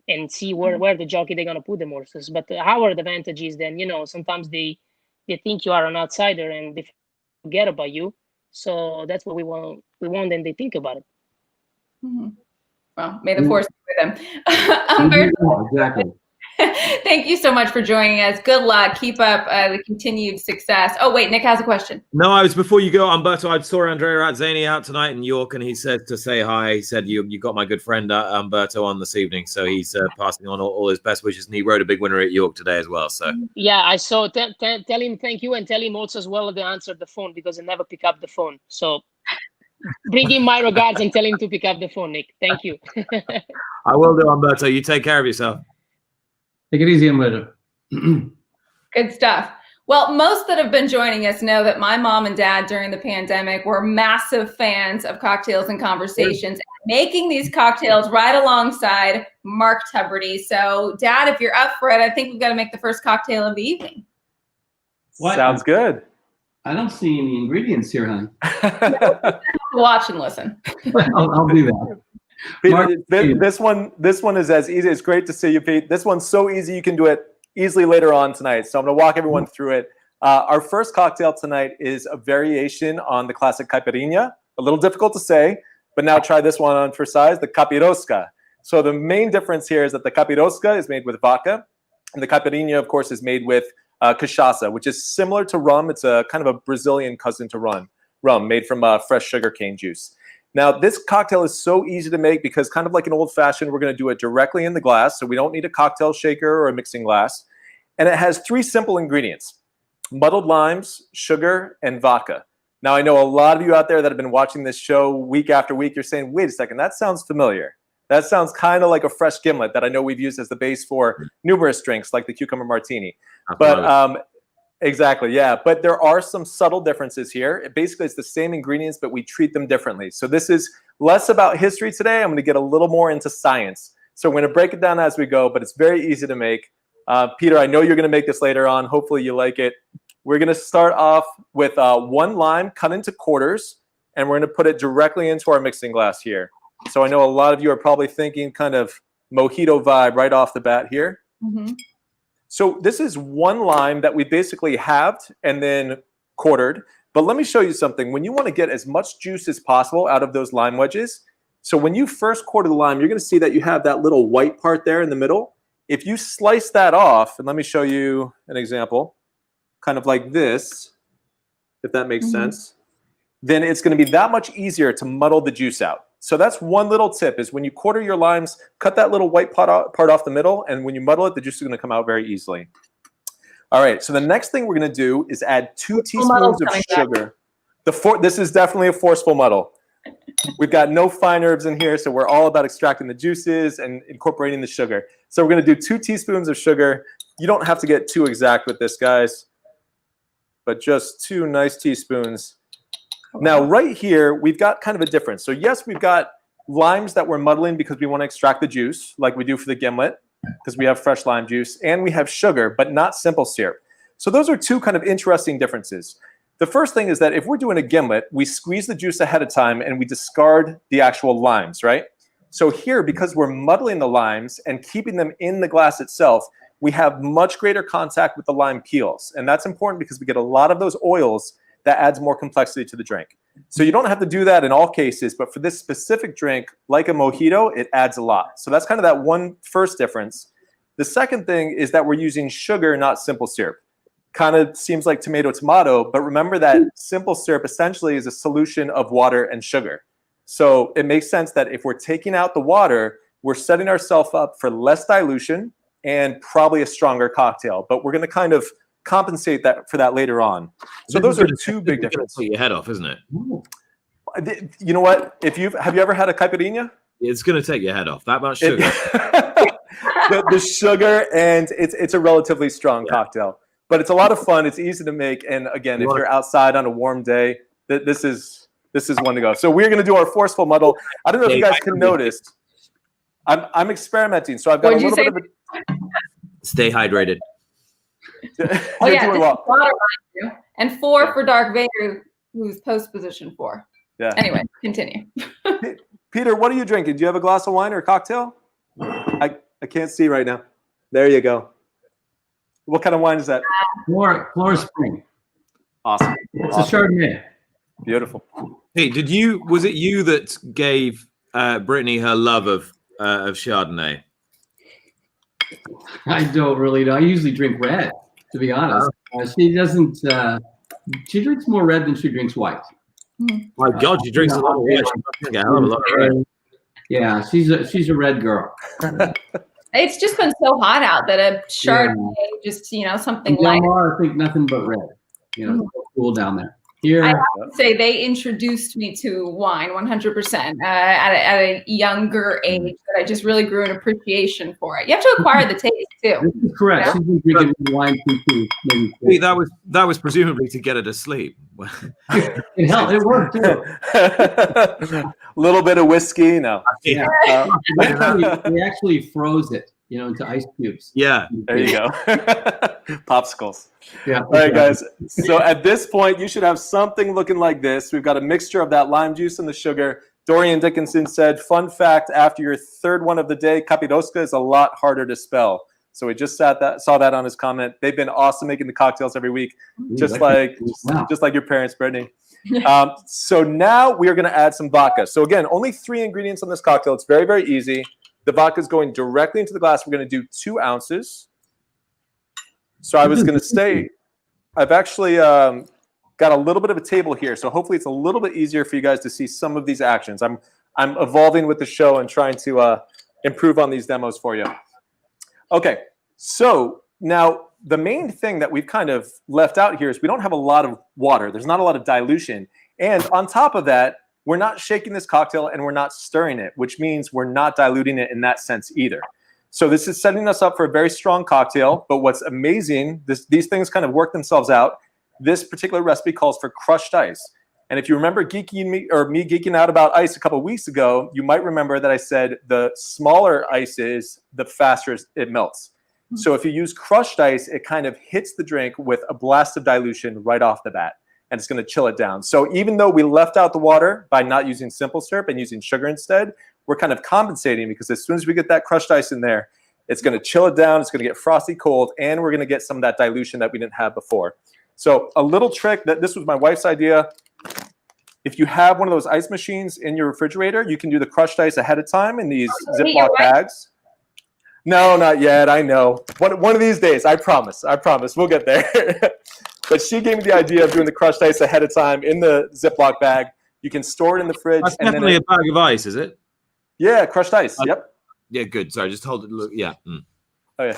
[SPEAKER 4] and see where the jockey they're gonna put the horses. But our advantage is then, sometimes they think you are an outsider and they forget about you. So that's what we want them to think about it.
[SPEAKER 3] Mm-hmm. Well, may the force be with them.
[SPEAKER 5] Exactly.
[SPEAKER 3] Thank you so much for joining us. Good luck. Keep up the continued success. Oh, wait, Nick has a question.
[SPEAKER 1] No, before you go, Umberto, I saw Andrea Razzani out tonight in York, and he said to say hi. He said, you got my good friend Umberto on this evening. So he's passing on all his best wishes, and he rode a big winner at York today as well. So
[SPEAKER 4] yeah, I saw. Tell him thank you, and tell him also as well they answered the phone because they never pick up the phone. So bring him my regards and tell him to pick up the phone, Nick. Thank you.
[SPEAKER 1] I will do, Umberto. You take care of yourself.
[SPEAKER 5] Take it easy, Umberto.
[SPEAKER 3] Good stuff. Well, most that have been joining us know that my mom and dad during the pandemic were massive fans of Cocktails and Conversations, making these cocktails right alongside Mark Tubridy. So, Dad, if you're up for it, I think we've got to make the first cocktail of the evening.
[SPEAKER 2] What? Sounds good.
[SPEAKER 5] I don't see any ingredients here, honey.
[SPEAKER 3] Watch and listen.
[SPEAKER 5] I'll do that.
[SPEAKER 2] Pete, this one is as easy. It's great to see you, Pete. This one's so easy you can do it easily later on tonight. So I'm going to walk everyone through it. Our first cocktail tonight is a variation on the classic caipirinha. A little difficult to say, but now try this one on for size, the Kapiroska. So the main difference here is that the Kapiroska is made with vodka, and the caipirinha, of course, is made with cachaça, which is similar to rum. It's a kind of a Brazilian cousin to rum made from fresh sugarcane juice. Now, this cocktail is so easy to make because kind of like an old-fashioned, we're going to do it directly in the glass, so we don't need a cocktail shaker or a mixing glass. And it has 3 simple ingredients: muddled limes, sugar, and vodka. Now, I know a lot of you out there that have been watching this show week after week, you're saying, wait a second, that sounds familiar. That sounds kind of like a fresh gimlet that I know we've used as the base for numerous drinks like the cucumber martini. But exactly, yeah. But there are some subtle differences here. Basically, it's the same ingredients, but we treat them differently. So this is less about history today. I'm going to get a little more into science. So we're going to break it down as we go, but it's very easy to make. Peter, I know you're going to make this later on. Hopefully you like it. we're going to start off with 1 lime cut into quarters, and we're going to put it directly into our mixing glass here. So I know a lot of you are probably thinking kind of mojito vibe right off the bat here.
[SPEAKER 3] Mm-hmm.
[SPEAKER 2] So this is 1 lime that we basically halved and then quartered. But let me show you something. When you want to get as much juice as possible out of those lime wedges, so when you first quarter the lime, you're going to see that you have that little white part there in the middle. If you slice that off, and let me show you an example, kind of like this, if that makes sense, then it's going to be that much easier to muddle the juice out. So that's one little tip, is when you quarter your limes, cut that little white part off the middle, and when you muddle it, the juice is going to come out very easily. All right, so the next thing we're going to do is add 2 teaspoons of sugar. This is definitely a forceful muddle. We've got no fine herbs in here, so we're all about extracting the juices and incorporating the sugar. So we're going to do 2 teaspoons of sugar. You don't have to get too exact with this, guys, but just 2 nice teaspoons. Now, right here, we've got kind of a difference. So yes, we've got limes that we're muddling because we want to extract the juice, like we do for the gimlet, because we have fresh lime juice, and we have sugar, but not simple syrup. So those are 2 kind of interesting differences. The first thing is that if we're doing a gimlet, we squeeze the juice ahead of time and we discard the actual limes, right? So here, because we're muddling the limes and keeping them in the glass itself, we have much greater contact with the lime peels. And that's important because we get a lot of those oils that adds more complexity to the drink. So you don't have to do that in all cases, but for this specific drink, like a mojito, it adds a lot. So that's kind of that first difference. The second thing is that we're using sugar, not simple syrup. Kind of seems like tomato, but remember that simple syrup essentially is a solution of water and sugar. So it makes sense that if we're taking out the water, we're setting ourselves up for less dilution and probably a stronger cocktail. But we're going to kind of compensate for that later on. So those are 2 big differences.
[SPEAKER 1] Take your head off, isn't it?
[SPEAKER 2] You know what? Have you ever had a caipirinha?
[SPEAKER 1] It's going to take your head off. That much sugar.
[SPEAKER 2] The sugar, and it's a relatively strong cocktail. But it's a lot of fun. It's easy to make. And again, if you're outside on a warm day, this is one to go. So we're going to do our forceful muddle. I don't know if you guys can notice. I'm experimenting. So I've got a little bit of a...
[SPEAKER 1] Stay hydrated.
[SPEAKER 3] Oh, yeah. This is water, and 4 for Dark Vader, who's post position 4.
[SPEAKER 2] Yeah.
[SPEAKER 3] Anyway, continue.
[SPEAKER 2] Peter, what are you drinking? Do you have a glass of wine or a cocktail? I can't see right now. There you go. What kind of wine is that?
[SPEAKER 5] Flora Spring.
[SPEAKER 2] Awesome.
[SPEAKER 5] It's a Chardonnay.
[SPEAKER 2] Beautiful.
[SPEAKER 1] Hey, was it you that gave Brittany her love of Chardonnay?
[SPEAKER 5] I don't really know. I usually drink red, to be honest. She doesn't. She drinks more red than she drinks white.
[SPEAKER 1] My God, she drinks a lot of red. She must drink a hell of a lot of red.
[SPEAKER 5] Yeah, she's a red girl.
[SPEAKER 3] It's just been so hot out that a Chardonnay, just something like.
[SPEAKER 5] I think nothing but red. It's cool down there. Here,
[SPEAKER 3] I have to say they introduced me to wine 100% at a younger age, that I just really grew an appreciation for it. You have to acquire the taste too.
[SPEAKER 5] This is correct. She's been drinking wine too.
[SPEAKER 1] Maybe that was presumably to get her to sleep.
[SPEAKER 5] It helped. It worked too.
[SPEAKER 2] A little bit of whiskey, no.
[SPEAKER 5] Yeah. We actually froze it, into ice cubes.
[SPEAKER 1] Yeah.
[SPEAKER 2] There you go. Popsicles.
[SPEAKER 5] Yeah.
[SPEAKER 2] All right, guys. So at this point, you should have something looking like this. We've got a mixture of that lime juice and the sugar. Dorian Dickinson said, fun fact, after your 3rd one of the day, Kapiroska is a lot harder to spell. So we just saw that on his comment. They've been awesome making the cocktails every week, just like your parents, Brittany. So now we are going to add some vodka. So again, only 3 ingredients on this cocktail. It's very, very easy. The vodka is going directly into the glass. We're going to do 2 ounces. So I was going to say, I've actually got a little bit of a table here. So hopefully it's a little bit easier for you guys to see some of these actions. I'm evolving with the show and trying to improve on these demos for you. Okay, so now the main thing that we've kind of left out here is we don't have a lot of water. There's not a lot of dilution. And on top of that, we're not shaking this cocktail and we're not stirring it, which means we're not diluting it in that sense either. So this is setting us up for a very strong cocktail. But what's amazing, these things kind of work themselves out. This particular recipe calls for crushed ice. And if you remember me geeking out about ice a couple of weeks ago, you might remember that I said the smaller ice is, the faster it melts. So if you use crushed ice, it kind of hits the drink with a blast of dilution right off the bat, and it's going to chill it down. So even though we left out the water by not using simple syrup and using sugar instead, we're kind of compensating, because as soon as we get that crushed ice in there, it's going to chill it down, it's going to get frosty cold, and we're going to get some of that dilution that we didn't have before. So a little trick, that this was my wife's idea. If you have one of those ice machines in your refrigerator, you can do the crushed ice ahead of time in these Ziploc bags. No, not yet. I know. One of these days, I promise. We'll get there. But she gave me the idea of doing the crushed ice ahead of time in the Ziploc bag. You can store it in the fridge.
[SPEAKER 1] That's definitely a bag of ice, is it?
[SPEAKER 2] Yeah, crushed ice. Yep.
[SPEAKER 1] Yeah, good. Sorry, just hold it. Look, yeah. Mm.
[SPEAKER 2] Oh, yeah.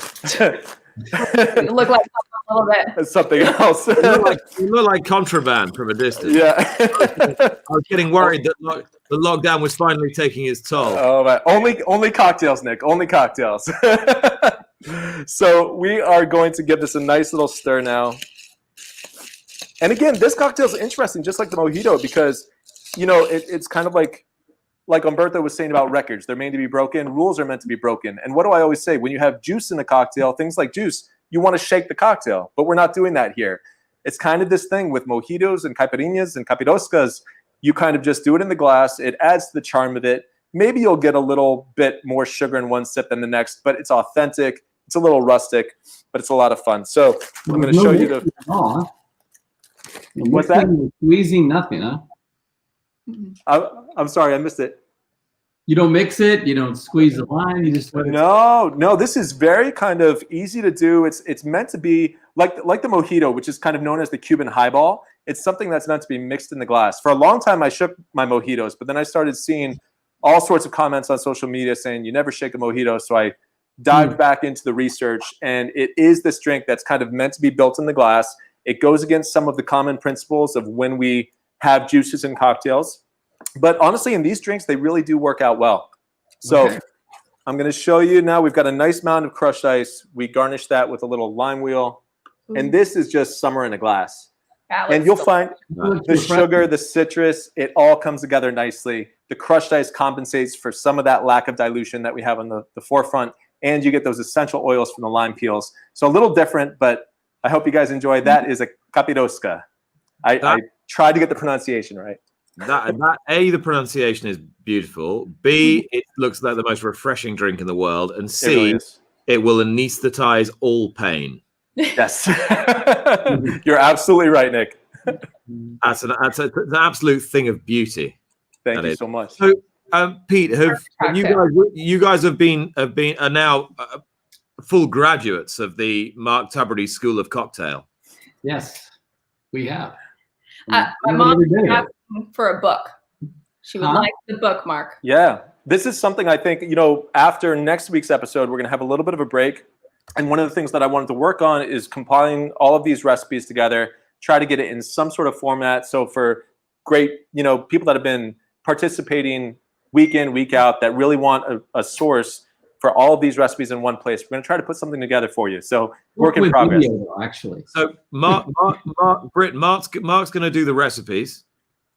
[SPEAKER 3] It looked like a little bit.
[SPEAKER 2] It's something else.
[SPEAKER 1] You look like contraband from a distance.
[SPEAKER 2] Yeah.
[SPEAKER 1] I was getting worried that the lockdown was finally taking its toll.
[SPEAKER 2] Oh, man. Only cocktails, Nick. Only cocktails. So we are going to give this a nice little stir now. And again, this cocktail is interesting, just like the mojito, because, you know, it's kind of like Umberto was saying about records. They're made to be broken. Rules are meant to be broken. And what do I always say? When you have juice in the cocktail, things like juice, you want to shake the cocktail. But we're not doing that here. It's kind of this thing with mojitos and caipirinhas and kapiroskas. You kind of just do it in the glass. It adds to the charm of it. Maybe you'll get a little bit more sugar in one sip than the next, but it's authentic. It's a little rustic, but it's a lot of fun. So I'm going to show you the... What's that?
[SPEAKER 5] Squeezing nothing, huh?
[SPEAKER 2] I'm sorry, I missed it.
[SPEAKER 5] You don't mix it. You don't squeeze the lime. You just let it.
[SPEAKER 2] No. This is very kind of easy to do. It's meant to be like the mojito, which is kind of known as the Cuban highball. It's something that's meant to be mixed in the glass. For a long time, I shook my mojitos, but then I started seeing all sorts of comments on social media saying you never shake a mojito. So I dived back into the research, and it is this drink that's kind of meant to be built in the glass. It goes against some of the common principles of when we have juices in cocktails. But honestly, in these drinks, they really do work out well. So I'm going to show you now. We've got a nice mound of crushed ice. We garnish that with a little lime wheel. And this is just summer in a glass. And you'll find the sugar, the citrus, it all comes together nicely. The crushed ice compensates for some of that lack of dilution that we have on the forefront. And you get those essential oils from the lime peels. So a little different, but I hope you guys enjoy. That is a Kapiroska. I tried to get the pronunciation right.
[SPEAKER 1] That A, the pronunciation is beautiful. B, it looks like the most refreshing drink in the world. And C, it will anesthetize all pain.
[SPEAKER 2] Yes. You're absolutely right, Nick.
[SPEAKER 1] That's an absolute thing of beauty.
[SPEAKER 2] Thank you so much.
[SPEAKER 1] So, Pete, you guys are now full graduates of the Mark Tubridy School of Cocktail.
[SPEAKER 5] Yes, we have.
[SPEAKER 3] My mom asked for a book. She would like the book, Mark.
[SPEAKER 2] Yeah. This is something I think, after next week's episode, we're going to have a little bit of a break. And one of the things that I wanted to work on is compiling all of these recipes together, try to get it in some sort of format. So for great, people that have been participating week in, week out, that really want a source for all of these recipes in one place, we're going to try to put something together for you. So work in progress.
[SPEAKER 5] Video, actually.
[SPEAKER 2] So
[SPEAKER 1] Mark's going to do the recipes.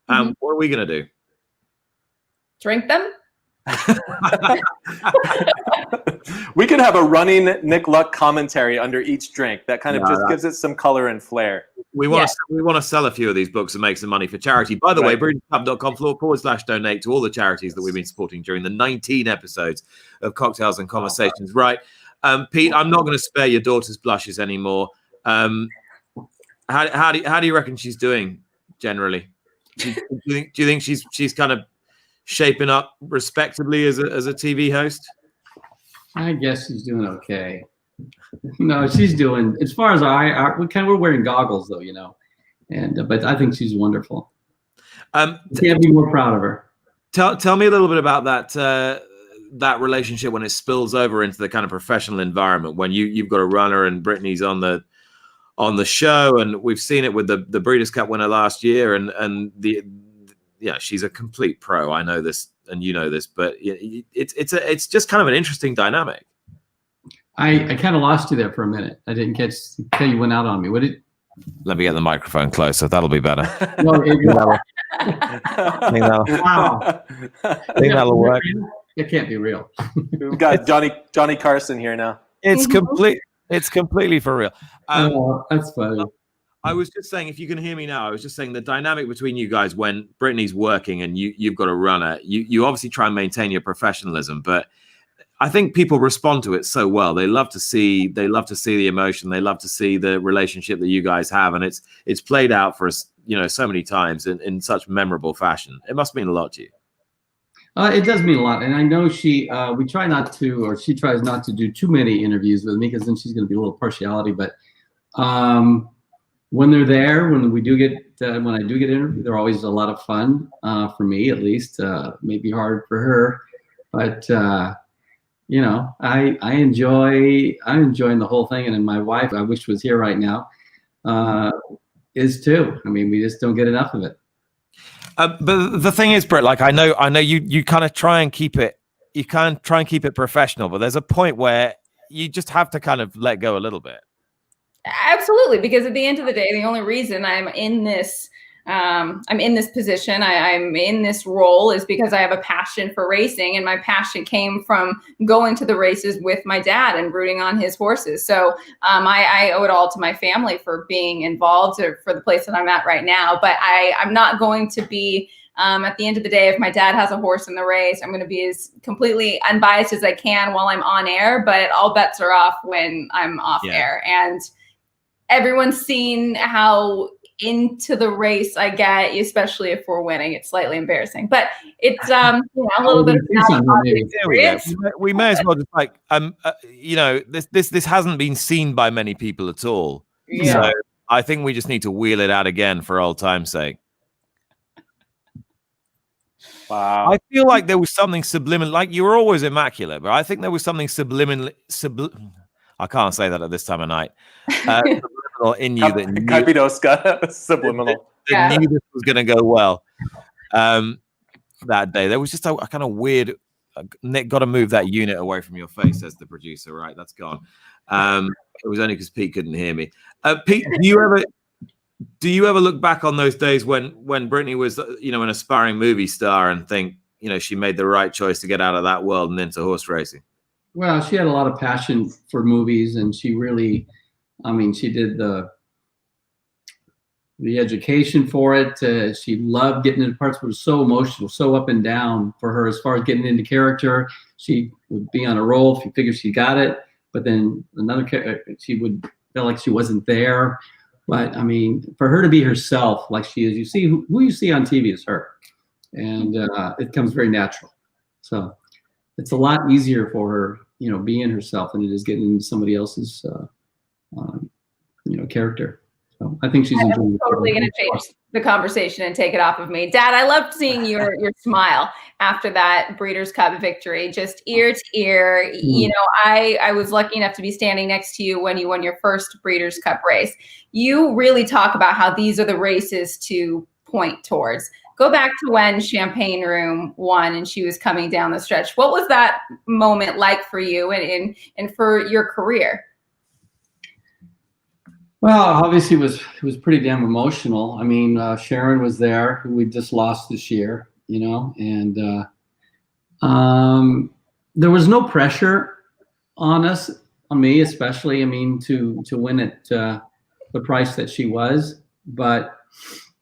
[SPEAKER 1] What are we going to do?
[SPEAKER 3] Drink them.
[SPEAKER 2] We could have a running Nick Luck commentary under each drink. That kind of just gives it some color and flair.
[SPEAKER 1] We want to sell a few of these books and make some money for charity. By the way, breedingclub.com/donate to all the charities that we've been supporting during the 19 episodes of Cocktails and Conversations. Right, Pete, I'm not going to spare your daughter's blushes anymore. How do you reckon she's doing generally? Do you think she's kind of shaping up respectably as a TV host?
[SPEAKER 5] I guess she's doing okay. No, she's doing, as far as we're wearing goggles though, and but I think she's wonderful. Can't be more proud of her.
[SPEAKER 1] Tell me a little bit about that relationship when it spills over into the kind of professional environment, when you've got a runner and Brittany's on the show, and we've seen it with the Breeders' Cup winner last year, and she's a complete pro. I know this, and you know this, but it's just kind of an interesting dynamic.
[SPEAKER 5] I kind of lost you there for a minute. I didn't tell you went out on me.
[SPEAKER 1] Let me get the microphone closer. That'll be better.
[SPEAKER 5] Wow.
[SPEAKER 1] I think that'll work.
[SPEAKER 5] It can't be real.
[SPEAKER 2] We've got Johnny Carson here now.
[SPEAKER 1] It's complete. It's completely for real.
[SPEAKER 5] That's funny.
[SPEAKER 1] I was just saying, if you can hear me now, I was just saying the dynamic between you guys when Brittany's working and you've got a runner, you obviously try and maintain your professionalism, but I think people respond to it so well. They love to see the emotion. They love to see the relationship that you guys have. And it's played out for us, so many times in such memorable fashion. It must mean a lot to you.
[SPEAKER 5] It does mean a lot. And I know she tries not to do too many interviews with me because then she's going to be a little partiality. But when they're there, when I do get interviewed, they're always a lot of fun for me, at least. Maybe hard for her, but I'm enjoying the whole thing. And then my wife, I wish was here right now, is too. I mean, we just don't get enough of it.
[SPEAKER 1] But the thing is, Brett, like I know you kind of try and keep it. You kind of try and keep it professional, but there's a point where you just have to kind of let go a little bit.
[SPEAKER 3] Absolutely, because at the end of the day, the only reason I'm in this position, I'm in this role is because I have a passion for racing, and my passion came from going to the races with my dad and rooting on his horses. So I owe it all to my family for being involved or for the place that I'm at right now. But I'm not going to be, at the end of the day, if my dad has a horse in the race, I'm going to be as completely unbiased as I can while I'm on air, but all bets are off when I'm off air. And everyone's seen how into the race I get, especially if we're winning. It's slightly embarrassing, but it's a little bit of
[SPEAKER 1] we may as well just like this hasn't been seen by many people at all. Yeah. So I think we just need to wheel it out again for old time's sake.
[SPEAKER 2] Wow.
[SPEAKER 1] I feel like there was something subliminal, like you were always immaculate, but I think there was something subliminal. I can't say that at this time of night. In you that
[SPEAKER 2] Kapiroska, subliminal.
[SPEAKER 1] That knew this was going to go well. That day, there was just a kind of weird. Nick, got to move that unit away from your face, says the producer. Right, that's gone. It was only because Pete couldn't hear me. Pete, do you ever look back on those days when Brittany was, an aspiring movie star and think, she made the right choice to get out of that world and into horse racing?
[SPEAKER 5] Well, she had a lot of passion for movies, and she really, she did the education for it. She loved getting into parts that were so emotional, so up and down for her as far as getting into character. She would be on a roll if you figured she got it, but then another character, she would feel like she wasn't there. But for her to be herself like she is, you see who you see on TV is her, and it comes very natural. So it's a lot easier for her, being herself than it is getting into somebody else's, character. So I think she's
[SPEAKER 3] totally going to change the conversation and take it off of me. Dad, I loved seeing your smile after that Breeders' Cup victory, just ear to ear. I was lucky enough to be standing next to you when you won your first Breeders' Cup race. You really talk about how these are the races to point towards. Go back to when Champagne Room won and she was coming down the stretch. What was that moment like for you and for your career?
[SPEAKER 5] Well, obviously it was pretty damn emotional. Sharon was there, who we just lost this year, and there was no pressure on us, on me especially. To win at the price that she was, but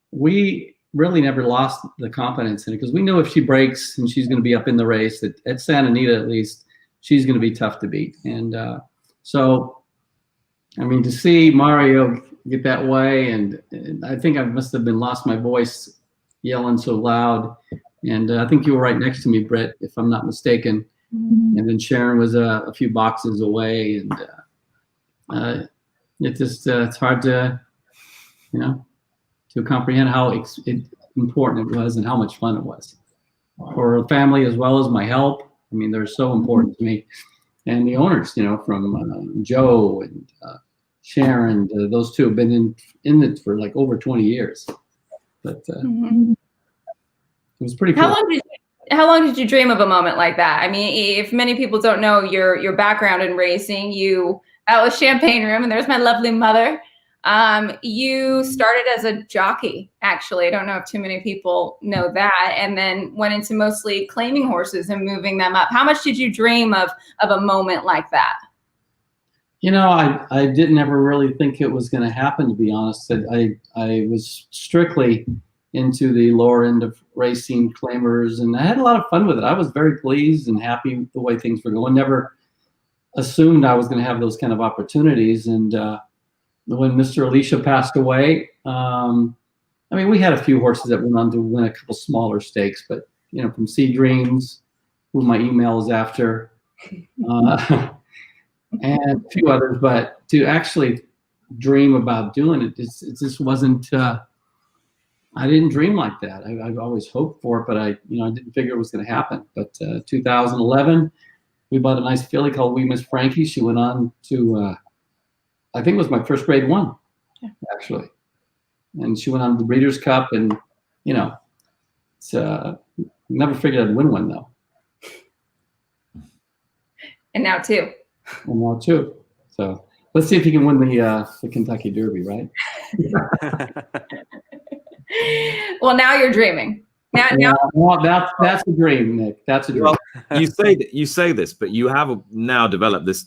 [SPEAKER 5] we really never lost the confidence in it because we knew if she breaks and she's going to be up in the race at Santa Anita, at least she's going to be tough to beat. And to see Mario get that way, and I think I must have been lost my voice yelling so loud. And I think you were right next to me, Britt, if I'm not mistaken. Mm-hmm. And then Sharon was a few boxes away, and it's hard to comprehend how important it was and how much fun it was for a family as well as my help. They're so important to me. And the owners, from Joe and Sharon, those two have been in it for like over 20 years. But it was pretty cool.
[SPEAKER 3] How long did you dream of a moment like that? If many people don't know your background in racing, that was Champagne Room, and there's my lovely mother. You started as a jockey, actually. I don't know if too many people know that, and then went into mostly claiming horses and moving them up. How much did you dream of a moment like that?
[SPEAKER 5] I didn't ever really think it was going to happen, to be honest. I was strictly into the lower end of racing claimers, and I had a lot of fun with it. I was very pleased and happy with the way things were going. Never assumed I was going to have those kind of opportunities. And when Mr. Alicia passed away, we had a few horses that went on to win a couple smaller stakes, but from Sea Dreams, who my email is after, and a few others, but to actually dream about doing it, it just wasn't. I didn't dream like that. I've always hoped for it, but I didn't figure it was going to happen. But 2011, we bought a nice filly called Wee Miss Frankie. She went on to, I think it was my first grade one, actually, and she went on to the Breeders' Cup, and it's never figured I'd win one though.
[SPEAKER 3] And now two.
[SPEAKER 5] So let's see if you can win the Kentucky Derby, right?
[SPEAKER 3] Well, now you're dreaming.
[SPEAKER 5] Well, that's a dream, Nick. That's a dream.
[SPEAKER 1] Well, you say this, but you have now developed this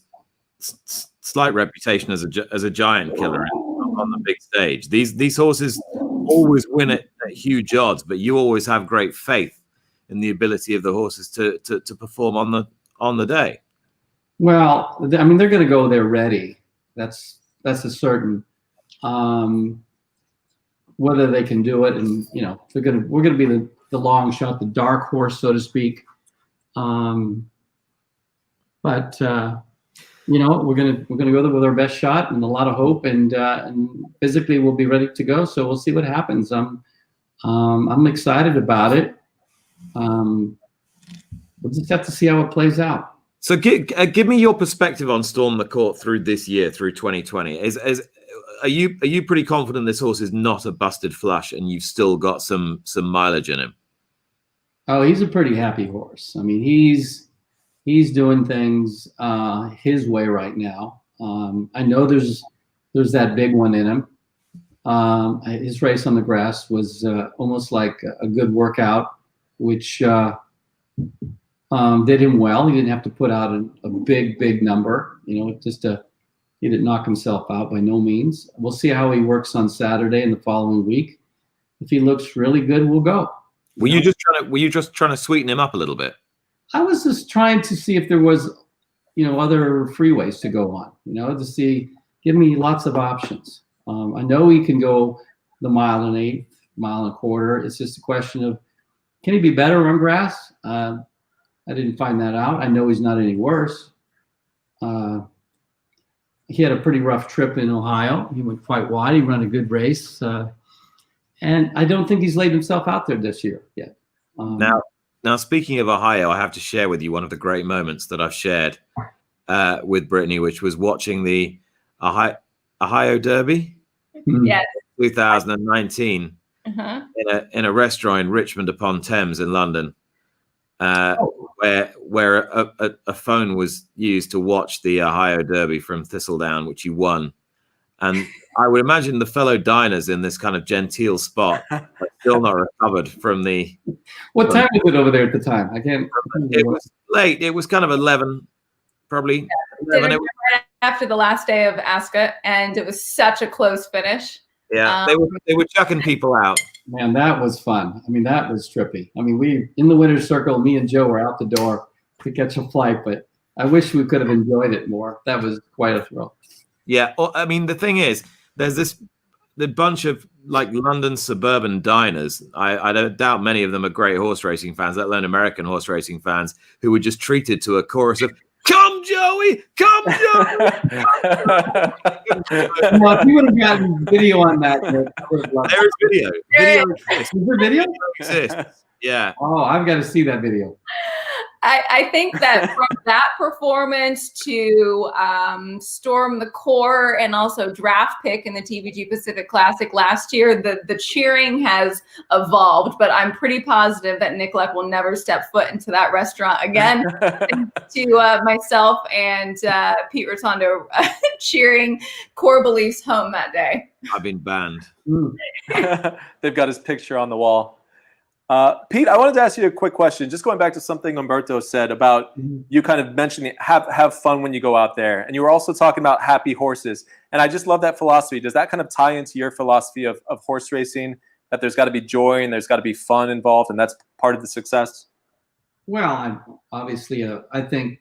[SPEAKER 1] slight reputation as a giant killer on the big stage. These horses always win at huge odds, but you always have great faith in the ability of the horses to perform on the day. Well,
[SPEAKER 5] they're going to go there ready. That's a certain. Whether they can do it, and we're going to be the long shot, the dark horse, so to speak. But we're going to go there with our best shot and a lot of hope, and physically we'll be ready to go. So we'll see what happens. I'm excited about it. We'll just have to see how it plays out.
[SPEAKER 1] So give me your perspective on Storm the Court through this year, through 2020. Are you pretty confident this horse is not a busted flush and you've still got some mileage in him?
[SPEAKER 5] Oh, he's a pretty happy horse. He's doing things his way right now. I know there's that big one in him. His race on the grass was almost like a good workout, which did him well. He didn't have to put out a big number, he didn't knock himself out by no means. We'll see how he works on Saturday and the following week. If he looks really good, we'll go.
[SPEAKER 1] Were you just trying to sweeten him up a little bit?
[SPEAKER 5] I was just trying to see if there was, other freeways to go on. Give me lots of options. I know he can go the 1.125 miles. It's just a question of, can he be better on grass? I didn't find that out. I know he's not any worse. He had a pretty rough trip in Ohio. He went quite wide. He ran a good race. And I don't think he's laid himself out there this year yet.
[SPEAKER 1] Now, speaking of Ohio, I have to share with you one of the great moments that I've shared with Brittany, which was watching the Ohio Derby.
[SPEAKER 3] Yes.
[SPEAKER 1] 2019 in a restaurant in Richmond upon Thames in London. Where a phone was used to watch the Ohio Derby from Thistledown, which you won. And I would imagine the fellow diners in this kind of genteel spot are still not recovered from the...
[SPEAKER 5] What time was it over there at the time? I can't...
[SPEAKER 1] It was late. It was kind of 11, probably.
[SPEAKER 3] Yeah, 11. It was right after the last day of Ascot, and it was such a close finish.
[SPEAKER 1] Yeah, they were chucking people out.
[SPEAKER 5] Man, that was fun. That was trippy. We in the winner's circle, me and Joe were out the door to catch a flight, but I wish we could have enjoyed it more. That was quite a thrill.
[SPEAKER 1] Yeah, the thing is, there's the bunch of like London suburban diners. I don't doubt many of them are great horse racing fans, let alone American horse racing fans, who were just treated to a chorus of "Come, Joey! Come, Joey!"
[SPEAKER 5] Well, if you would have gotten video on that,
[SPEAKER 1] there is video. Video exists.
[SPEAKER 5] Is there video?
[SPEAKER 1] Exists. Yeah.
[SPEAKER 5] Oh, I've got to see that video.
[SPEAKER 3] I think that from that performance to Storm the Core and also draft pick in the TVG Pacific Classic last year, the cheering has evolved, but I'm pretty positive that Nick Luck will never step foot into that restaurant again. To myself and Pete Rotondo cheering Core Beliefs home that day.
[SPEAKER 1] I've been banned.
[SPEAKER 2] They've got his picture on the wall. Pete, I wanted to ask you a quick question. Just going back to something Umberto said about you kind of mentioning have fun when you go out there. And you were also talking about happy horses. And I just love that philosophy. Does that kind of tie into your philosophy of horse racing, that there's got to be joy and there's got to be fun involved, and that's part of the success?
[SPEAKER 5] Well, I think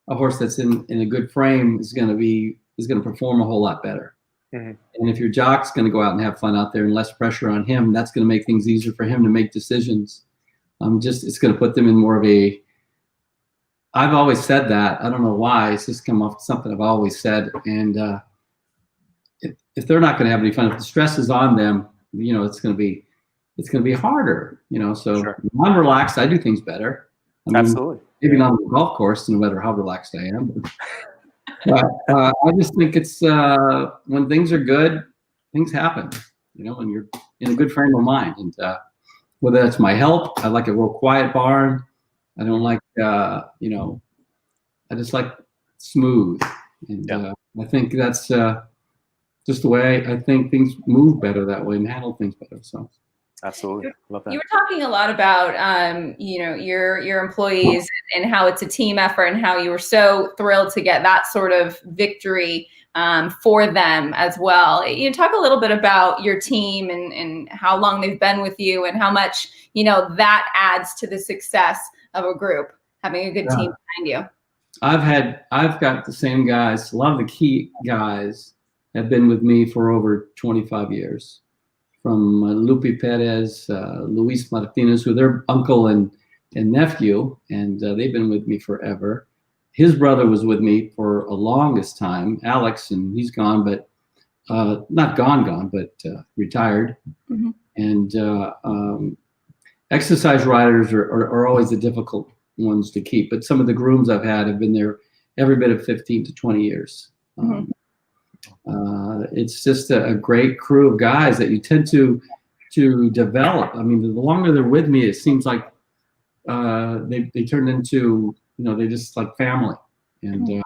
[SPEAKER 5] a horse that's in a good frame is going to perform a whole lot better. Mm-hmm. And if your jock's going to go out and have fun out there and less pressure on him, that's going to make things easier for him to make decisions. It's going to put them in more of a. I've always said that. I don't know why. It's just come off something I've always said. And if they're not going to have any fun, if the stress is on them, it's going to be harder. So
[SPEAKER 2] sure.
[SPEAKER 5] When I'm relaxed, I do things better.
[SPEAKER 2] Absolutely.
[SPEAKER 5] Maybe not on the golf course, no matter how relaxed I am. But I just think it's when things are good, things happen. When you're in a good frame of mind, and whether that's my help, I like a real quiet barn. I don't like, I just like smooth, and I think that's just the way I think things move better that way and handle things better. So.
[SPEAKER 2] Absolutely. Love that.
[SPEAKER 3] You were talking a lot about, your employees and how it's a team effort and how you were so thrilled to get that sort of victory for them as well. You talk a little bit about your team and how long they've been with you and how much, that adds to the success of a group, having a good team behind you.
[SPEAKER 5] I've got the same guys. A lot of the key guys have been with me for over 25 years. From Lupe Perez, Luis Martinez, who are their uncle and nephew, and they've been with me forever. His brother was with me for a longest time, Alex, and he's gone, but not gone, but retired. Mm-hmm. And exercise riders are always the difficult ones to keep, but some of the grooms I've had have been there every bit of 15 to 20 years. Mm-hmm. It's just a great crew of guys that you tend to develop. I mean, the longer they're with me, it seems like they turn into, they're just like family. And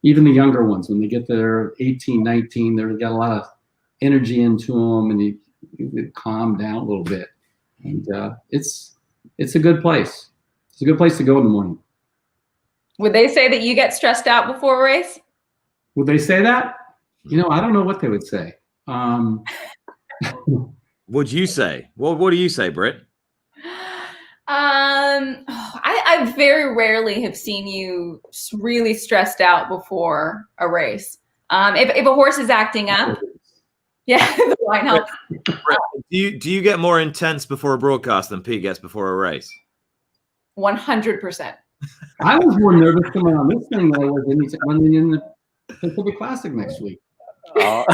[SPEAKER 5] even the younger ones, when they get there 18, 19, they've got a lot of energy into them, and you calm down a little bit. And it's a good place. It's a good place to go in the morning.
[SPEAKER 3] Would they say that you get stressed out before a race?
[SPEAKER 5] Would they say that? I don't know what they would say.
[SPEAKER 1] What'd you say? What do you say, Britt?
[SPEAKER 3] I very rarely have seen you really stressed out before a race. If a horse is acting up, the wine helps.
[SPEAKER 1] Do you get more intense before a broadcast than Pete gets before a race?
[SPEAKER 3] 100%.
[SPEAKER 5] I was more nervous coming on this thing than I was in the Pacific Classic next week.
[SPEAKER 3] Yeah.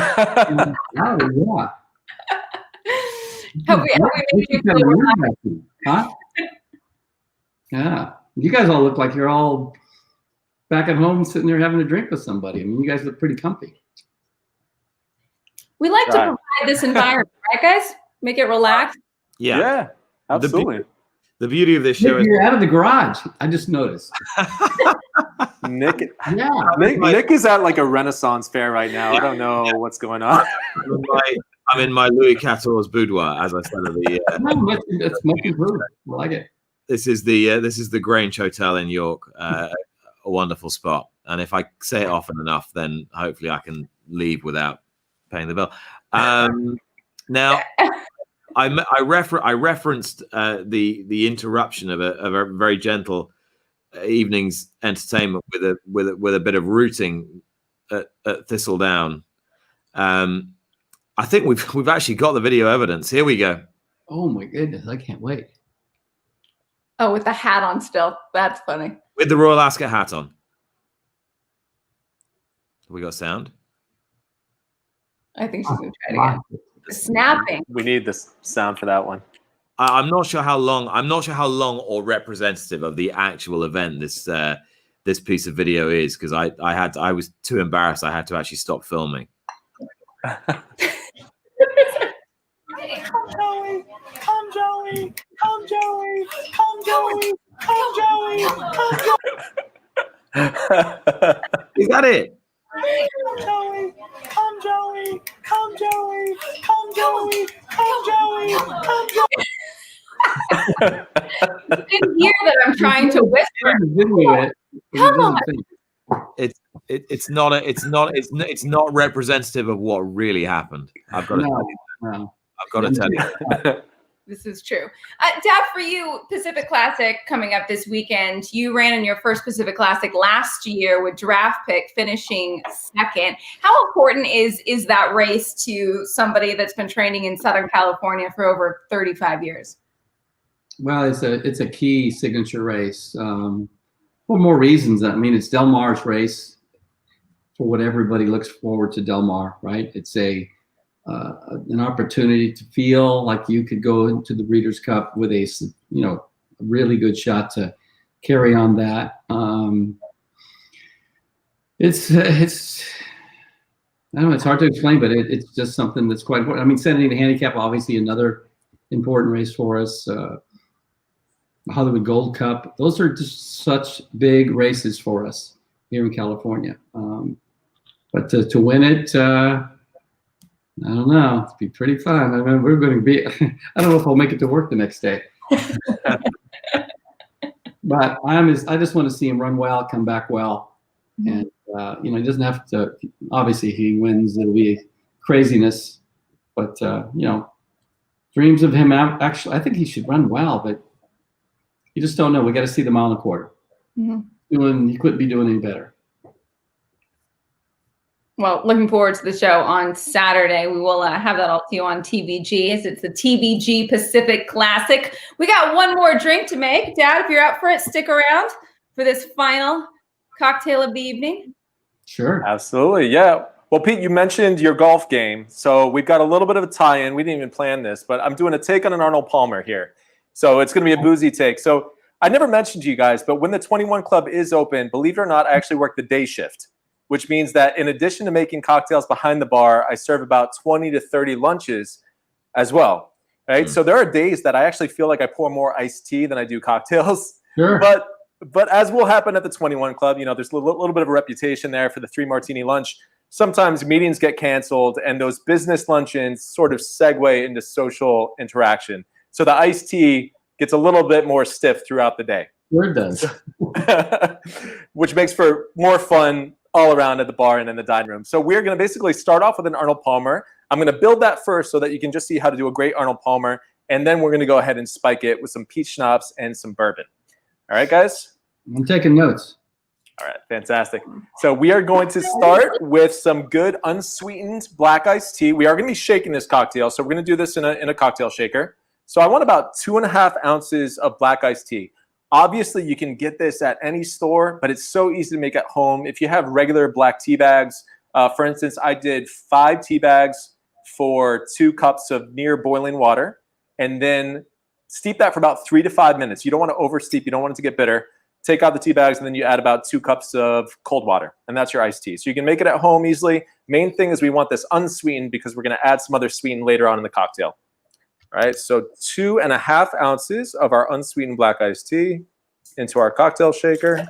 [SPEAKER 5] Yeah. You guys all look like you're all back at home sitting there having a drink with somebody. I mean, you guys look pretty comfy.
[SPEAKER 3] We like to provide this environment, right, guys? Make it relaxed.
[SPEAKER 2] Yeah, absolutely.
[SPEAKER 1] The beauty of this show
[SPEAKER 5] is you're out of the garage. I just noticed.
[SPEAKER 2] Nick is at like a Renaissance fair right now. I don't know what's going on.
[SPEAKER 1] I'm in my Louis XIV's boudoir, as I said at the.
[SPEAKER 5] It's much improved. I like it.
[SPEAKER 1] This is the Grange Hotel in York, a wonderful spot. And if I say it often enough, then hopefully I can leave without paying the bill. Now. I referenced the interruption of a very gentle evening's entertainment with a bit of rooting at Thistledown. I think we've actually got the video evidence. Here we go.
[SPEAKER 5] Oh my goodness, I can't wait.
[SPEAKER 3] Oh, with the hat on still. That's funny.
[SPEAKER 1] With the Royal Ascot hat on. Have we got sound?
[SPEAKER 3] I think she's gonna try it again. Snapping.
[SPEAKER 2] We need this sound for that one.
[SPEAKER 1] I'm not sure how long or representative of the actual event this piece of video is, because I was too embarrassed. I had to actually stop filming.
[SPEAKER 6] Come Joey, come Joey, come Joey, come Joey, come Joey, come Joey.
[SPEAKER 1] Is that it?
[SPEAKER 6] Come Joey, come Joey, come Joey, come Joey, come Joey, come Joey.
[SPEAKER 3] didn't hear that I'm trying to whisper. Come on.
[SPEAKER 1] It's not representative of what really happened. I've got to tell you.
[SPEAKER 5] No.
[SPEAKER 1] I've got to tell you.
[SPEAKER 3] This is true. Dad, for you, Pacific Classic coming up this weekend. You ran in your first Pacific Classic last year with draft pick finishing second. How important is that race to somebody that's been training in Southern California for over 35 years?
[SPEAKER 5] Well, it's a key signature race for more reasons. I mean, it's Del Mar's race for what everybody looks forward to Del Mar, right? It's an opportunity to feel like you could go into the Breeders' Cup with a really good shot to carry on that. It's I don't know, it's hard to explain, but it's just something that's quite important. I mean, San Diego Handicap, obviously another important race for us. Hollywood Gold Cup, those are just such big races for us here in California. But to win it, I don't know. It'd be pretty fun. I mean, we're going to be. I don't know if I'll make it to work the next day. But I just want to see him run well, come back well, and he doesn't have to. Obviously, if he wins, it'll be craziness. But dreams of him out. Actually, I think he should run well, but you just don't know. We got to see the mile and a quarter.
[SPEAKER 3] Mm-hmm.
[SPEAKER 5] He couldn't be doing any better.
[SPEAKER 3] Well, looking forward to the show on Saturday. We will have that all to you on TVG, as it's the TVG Pacific Classic. We got one more drink to make. Dad, if you're up for it, stick around for this final cocktail of the evening.
[SPEAKER 5] Sure.
[SPEAKER 2] Absolutely, yeah. Well, Pete, you mentioned your golf game. So we've got a little bit of a tie-in. We didn't even plan this, but I'm doing a take on an Arnold Palmer here. So it's going to be a boozy take. So I never mentioned to you guys, but when the 21 Club is open, believe it or not, I actually work the day shift, which means that in addition to making cocktails behind the bar, I serve about 20 to 30 lunches as well, right? So there are days that I actually feel like I pour more iced tea than I do cocktails.
[SPEAKER 5] Sure.
[SPEAKER 2] But as will happen at the 21 Club, there's a little bit of a reputation there for the 3-martini lunch. Sometimes meetings get canceled, and those business luncheons sort of segue into social interaction. So the iced tea gets a little bit more stiff throughout the day.
[SPEAKER 5] Sure it does.
[SPEAKER 2] Which makes for more fun all around at the bar and in the dining room. So we're going to basically start off with an Arnold Palmer. I'm going to build that first so that you can just see how to do a great Arnold Palmer. And then we're going to go ahead and spike it with some peach schnapps and some bourbon. All right, guys?
[SPEAKER 5] I'm taking notes.
[SPEAKER 2] All right, fantastic. So we are going to start with some good unsweetened black iced tea. We are going to be shaking this cocktail. So we're going to do this in a cocktail shaker. So I want about 2.5 ounces of black iced tea. Obviously, you can get this at any store, but it's so easy to make at home. If you have regular black tea bags, for instance, I did 5 tea bags for 2 cups of near boiling water, and then steep that for about 3 to 5 minutes. You don't want to oversteep. You don't want it to get bitter. Take out the tea bags, and then you add about 2 cups of cold water, and that's your iced tea. So you can make it at home easily. Main thing is we want this unsweetened because we're going to add some other sweetened later on in the cocktail. All right, so 2.5 ounces of our unsweetened black iced tea into our cocktail shaker.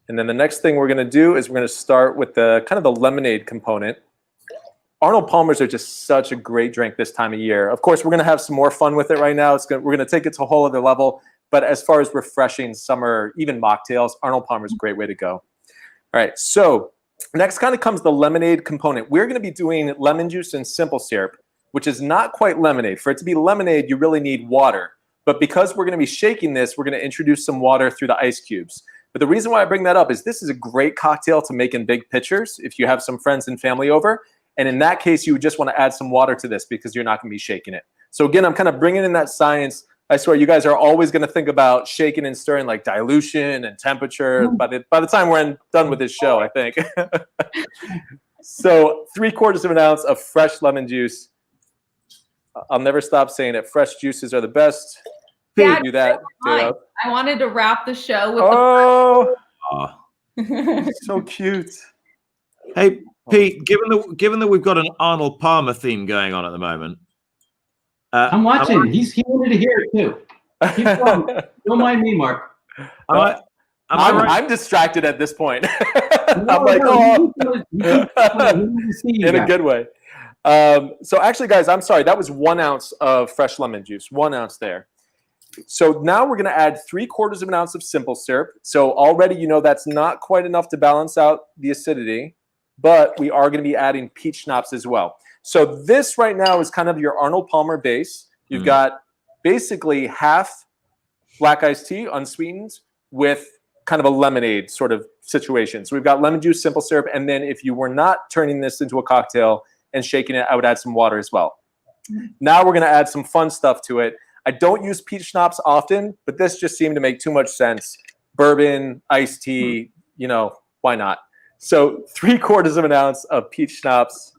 [SPEAKER 2] And then the next thing we're going to do is we're going to start with the kind of the lemonade component. Arnold Palmers are just such a great drink this time of year. Of course, we're going to have some more fun with it right now. We're going to take it to a whole other level. But as far as refreshing summer, even mocktails, Arnold Palmer is a great way to go. All right, so next kind of comes the lemonade component. We're going to be doing lemon juice and simple syrup, which is not quite lemonade. For it to be lemonade, you really need water. But because we're going to be shaking this, we're going to introduce some water through the ice cubes. But the reason why I bring that up is this is a great cocktail to make in big pitchers if you have some friends and family over. And in that case, you would just want to add some water to this because you're not going to be shaking it. So again, I'm kind of bringing in that science. I swear you guys are always going to think about shaking and stirring like dilution and temperature by the time we're done with this show, I think. So 3/4 ounce of fresh lemon juice. I'll never stop saying it. Fresh juices are the best.
[SPEAKER 3] Dad,
[SPEAKER 2] do that.
[SPEAKER 3] I wanted to wrap the show with
[SPEAKER 2] so cute.
[SPEAKER 1] Hey, Pete, given that we've got an Arnold Palmer theme going on at the moment.
[SPEAKER 5] I'm watching. He wanted to hear it too. Keep going. Don't mind me, Mark.
[SPEAKER 2] I'm distracted at this point. I'm like, in a good way. So actually, guys, I'm sorry. That was 1 ounce of fresh lemon juice. 1 ounce there. So now we're going to add 3/4 of an ounce of simple syrup. So already, you know, that's not quite enough to balance out the acidity, but we are going to be adding peach schnapps as well. So this right now is kind of your Arnold Palmer base. You've got basically half black iced tea, unsweetened, with kind of a lemonade sort of situation. So we've got lemon juice, simple syrup, and then if you were not turning this into a cocktail and shaking it, I would add some water as well. Now we're going to add some fun stuff to it. I don't use peach schnapps often, but this just seemed to make too much sense. Bourbon, iced tea, you know, why not? So 3/4 of an ounce of peach schnapps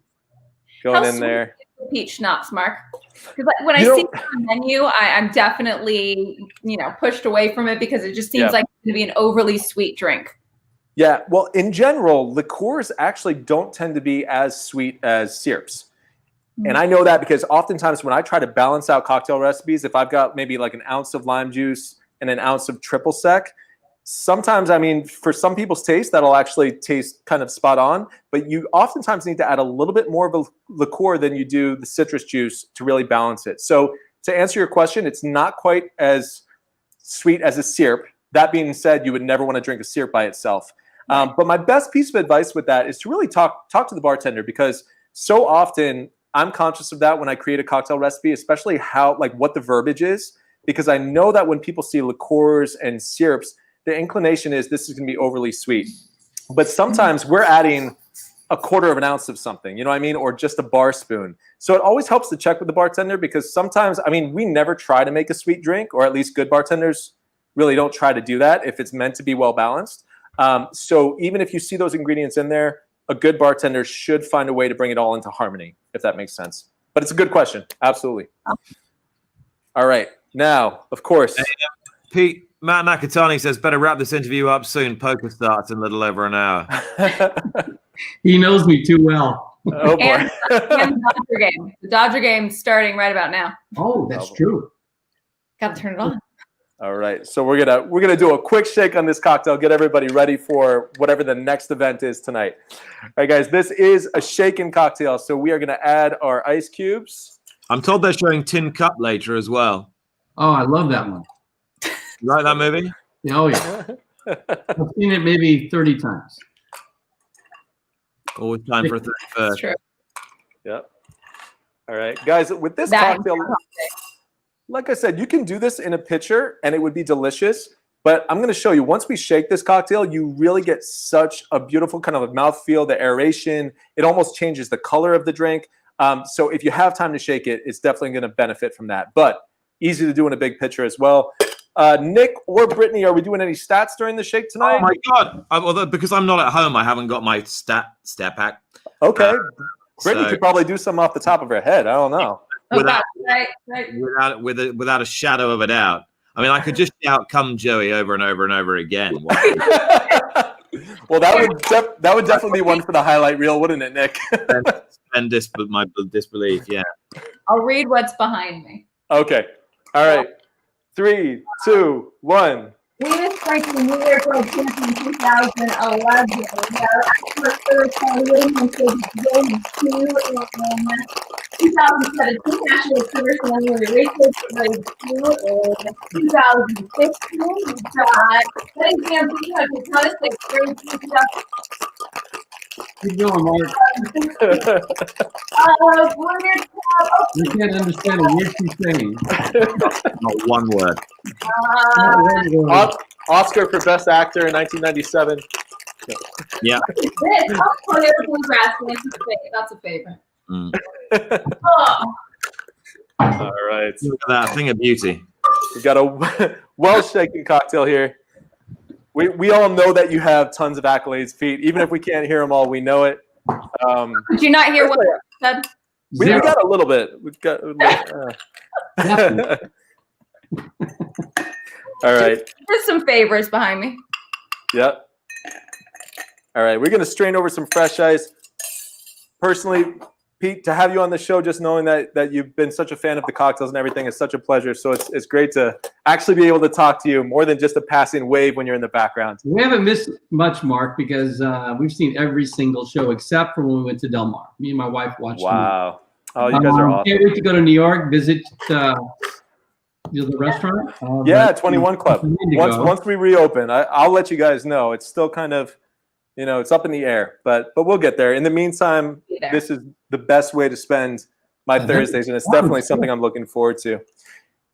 [SPEAKER 2] going in there.
[SPEAKER 3] Peach schnapps, Mark. Because when I see it on the menu, I'm definitely, you know, pushed away from it because it just seems like it's going to be an overly sweet drink.
[SPEAKER 2] Yeah, well, in general, liqueurs actually don't tend to be as sweet as syrups. And I know that because oftentimes when I try to balance out cocktail recipes, if I've got maybe like an ounce of lime juice and an ounce of triple sec, sometimes, I mean, for some people's taste, that'll actually taste kind of spot on. But you oftentimes need to add a little bit more of a liqueur than you do the citrus juice to really balance it. So to answer your question, it's not quite as sweet as a syrup. That being said, you would never want to drink a syrup by itself. But my best piece of advice with that is to really talk to the bartender, because so often I'm conscious of that when I create a cocktail recipe, especially how, like, what the verbiage is, because I know that when people see liqueurs and syrups, the inclination is this is going to be overly sweet. But sometimes we're adding 1/4 of an ounce of something, you know what I mean? Or just a bar spoon. So it always helps to check with the bartender, because sometimes, I mean, we never try to make a sweet drink, or at least good bartenders really don't try to do that if it's meant to be well balanced. So even if you see those ingredients in there, a good bartender should find a way to bring it all into harmony, if that makes sense. But it's a good question. Absolutely. All right. Now, of course.
[SPEAKER 1] Pete, Matt Nakatani says, better wrap this interview up soon. Poker starts in a little over an hour.
[SPEAKER 5] He knows me too well.
[SPEAKER 2] Oh, boy.
[SPEAKER 3] And the Dodger game. The Dodger game's starting right about now.
[SPEAKER 5] Oh, that's true.
[SPEAKER 3] Got to turn it on.
[SPEAKER 2] All right, so we're gonna do a quick shake on this cocktail, get everybody ready for whatever the next event is tonight. All right, guys, this is a shaken cocktail, so we are gonna add our ice cubes.
[SPEAKER 1] I'm told they're showing Tin Cup later as well.
[SPEAKER 5] Oh, I love that one.
[SPEAKER 1] You like that movie?
[SPEAKER 5] Oh, yeah. I've seen it maybe 30 times.
[SPEAKER 1] Always time for a 31st.
[SPEAKER 3] That's true.
[SPEAKER 2] Yep. All right, guys, with this cocktail, like I said, you can do this in a pitcher and it would be delicious. But I'm going to show you, once we shake this cocktail, you really get such a beautiful kind of a mouthfeel, the aeration. It almost changes the color of the drink. So if you have time to shake it, it's definitely going to benefit from that. But easy to do in a big pitcher as well. Nick or Brittany, are we doing any stats during the shake tonight?
[SPEAKER 1] Oh, my God. Although, because I'm not at home, I haven't got my stat pack.
[SPEAKER 2] Okay. Brittany could probably do some off the top of her head. I don't know.
[SPEAKER 1] Without
[SPEAKER 3] Right.
[SPEAKER 1] a shadow of a doubt. I mean, I could just shout "Come Joey" over and over and over again.
[SPEAKER 2] Well, that would definitely be one for the highlight reel, wouldn't it, Nick?
[SPEAKER 1] And my disbelief, yeah.
[SPEAKER 3] I'll read what's behind me.
[SPEAKER 2] Okay. All right. 3, 2, 1.
[SPEAKER 7] We was breaking New Year's World Champion 2011. We were first winning into game 2 in 2017. National Silver Millennium Races grade 2 in 2016. We got Wedding Champion of Tennis grade 2.
[SPEAKER 5] Keep going, Mark. You can't understand a word she's saying.
[SPEAKER 1] Not one word.
[SPEAKER 2] Oscar for Best Actor in 1997.
[SPEAKER 1] Yeah.
[SPEAKER 3] That's a favorite.
[SPEAKER 2] All right.
[SPEAKER 1] Look at that thing of beauty.
[SPEAKER 2] We've got a well-shaken cocktail here. We all know that you have tons of accolades, Pete. Even if we can't hear them all, we know it.
[SPEAKER 3] Did you not hear what I said?
[SPEAKER 2] We got a little bit. We've got. All right.
[SPEAKER 3] There's some favorites behind me.
[SPEAKER 2] Pete, to have you on the show, just knowing that you've been such a fan of the cocktails and everything is such a pleasure. So it's great to actually be able to talk to you more than just a passing wave when you're in the background.
[SPEAKER 5] We haven't missed much, Mark, because we've seen every single show except for when we went to Del Mar. Me and my wife watched.
[SPEAKER 2] Wow. Oh, you guys are awesome.
[SPEAKER 5] Can't wait to go to New York, visit the restaurant.
[SPEAKER 2] Yeah, 21 Club. Once we reopen, I'll let you guys know. It's still kind of, it's up in the air, but we'll get there. In the meantime, this is the best way to spend my Thursdays, and it's definitely something I'm looking forward to.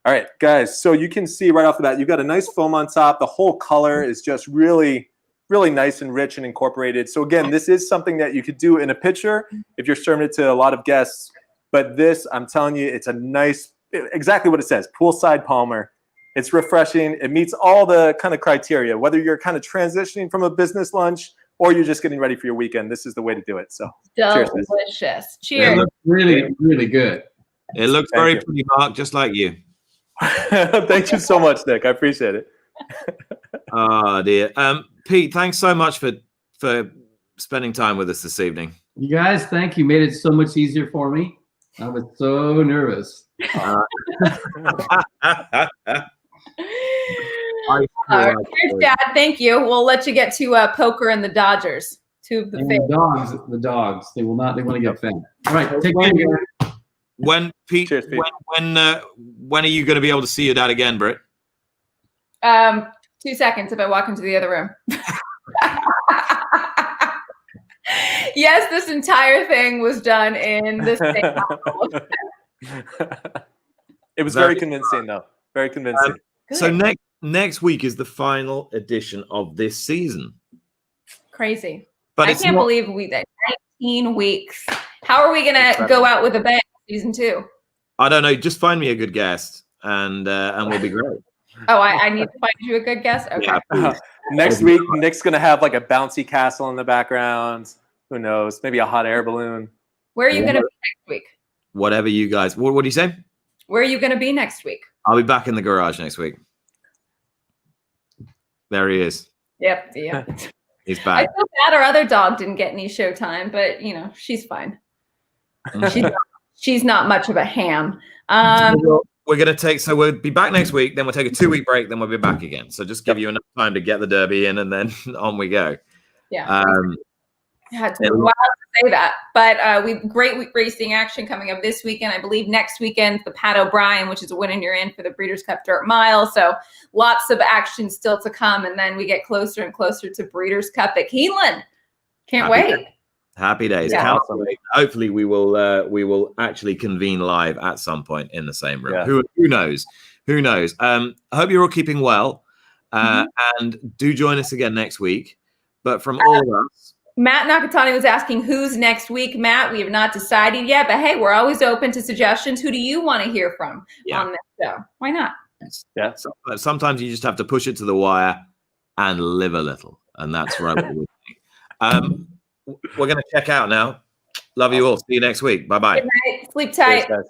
[SPEAKER 2] All right, guys, so you can see right off the bat, you've got a nice foam on top. The whole color is just really, really nice and rich and incorporated. So again, this is something that you could do in a pitcher if you're serving it to a lot of guests. But this, I'm telling you, it's a nice, exactly what it says, poolside Palmer. It's refreshing. It meets all the kind of criteria, whether you're kind of transitioning from a business lunch or you're just getting ready for your weekend. This is the way to do it. So
[SPEAKER 3] delicious. Cheers.
[SPEAKER 5] It looks really, really good.
[SPEAKER 1] It looks very pretty, Mark, just like you.
[SPEAKER 2] Thank you so much, Nick. I appreciate it.
[SPEAKER 1] Oh, dear. Pete, thanks so much for spending time with us this evening.
[SPEAKER 5] You guys, thank you. Made it so much easier for me. I was so nervous.
[SPEAKER 3] Cheers, Dad. Thank you. We'll let you get to poker and the Dodgers. Two of the favorites.
[SPEAKER 5] The dogs. They want to get fed. All right, take care.
[SPEAKER 1] When Pete,
[SPEAKER 2] Cheers, Pete.
[SPEAKER 1] when are you going to be able to see your dad again, Britt?
[SPEAKER 3] 2 seconds if I walk into the other room. Yes, this entire thing was done in the same house.
[SPEAKER 2] It was very convincing, though. Very convincing.
[SPEAKER 1] So next week is the final edition of this season.
[SPEAKER 3] Crazy.
[SPEAKER 1] But
[SPEAKER 3] I can't believe that 19 weeks. How are we going to go out with a bang season 2?
[SPEAKER 1] I don't know. Just find me a good guest, and we'll be great.
[SPEAKER 3] Oh, I need to find you a good guest? Okay.
[SPEAKER 1] Yeah,
[SPEAKER 2] Next week, Nick's going to have like a bouncy castle in the background. Who knows? Maybe a hot air balloon.
[SPEAKER 3] Where are you going to be next week?
[SPEAKER 1] Whatever you guys. What do you say?
[SPEAKER 3] Where are you going to be next week?
[SPEAKER 1] I'll be back in the garage next week. There he is.
[SPEAKER 3] Yep. Yeah.
[SPEAKER 1] He's
[SPEAKER 3] I
[SPEAKER 1] back.
[SPEAKER 3] feel bad our other dog didn't get any showtime, but she's fine. She's not much of a ham.
[SPEAKER 1] We're going to take, so we'll be back next week, then we'll take a 2-week break, then we'll be back again. So just give you enough time to get the Derby in, and then on we go.
[SPEAKER 3] Yeah. It's wild to say that, but we've great racing action coming up this weekend. I believe next weekend, the Pat O'Brien, which is a win and you're in for the Breeders' Cup Dirt Mile. So lots of action still to come, and then we get closer and closer to Breeders' Cup at Keeneland. Can't wait.
[SPEAKER 1] Happy days.
[SPEAKER 3] Yeah.
[SPEAKER 1] Hopefully we will actually convene live at some point in the same room.
[SPEAKER 2] Yeah.
[SPEAKER 1] Who knows? Who knows? I hope you're all keeping well, and do join us again next week. But from all of us,
[SPEAKER 3] Matt Nakatani was asking who's next week. Matt, we have not decided yet, but hey, we're always open to suggestions. Who do you want to hear from on this show? Why not?
[SPEAKER 2] Yeah.
[SPEAKER 1] Sometimes you just have to push it to the wire and live a little, and that's right. We're going to check out now. Love you all. See you next week. Bye-bye.
[SPEAKER 3] Good night. Sleep tight.
[SPEAKER 2] Cheers, guys.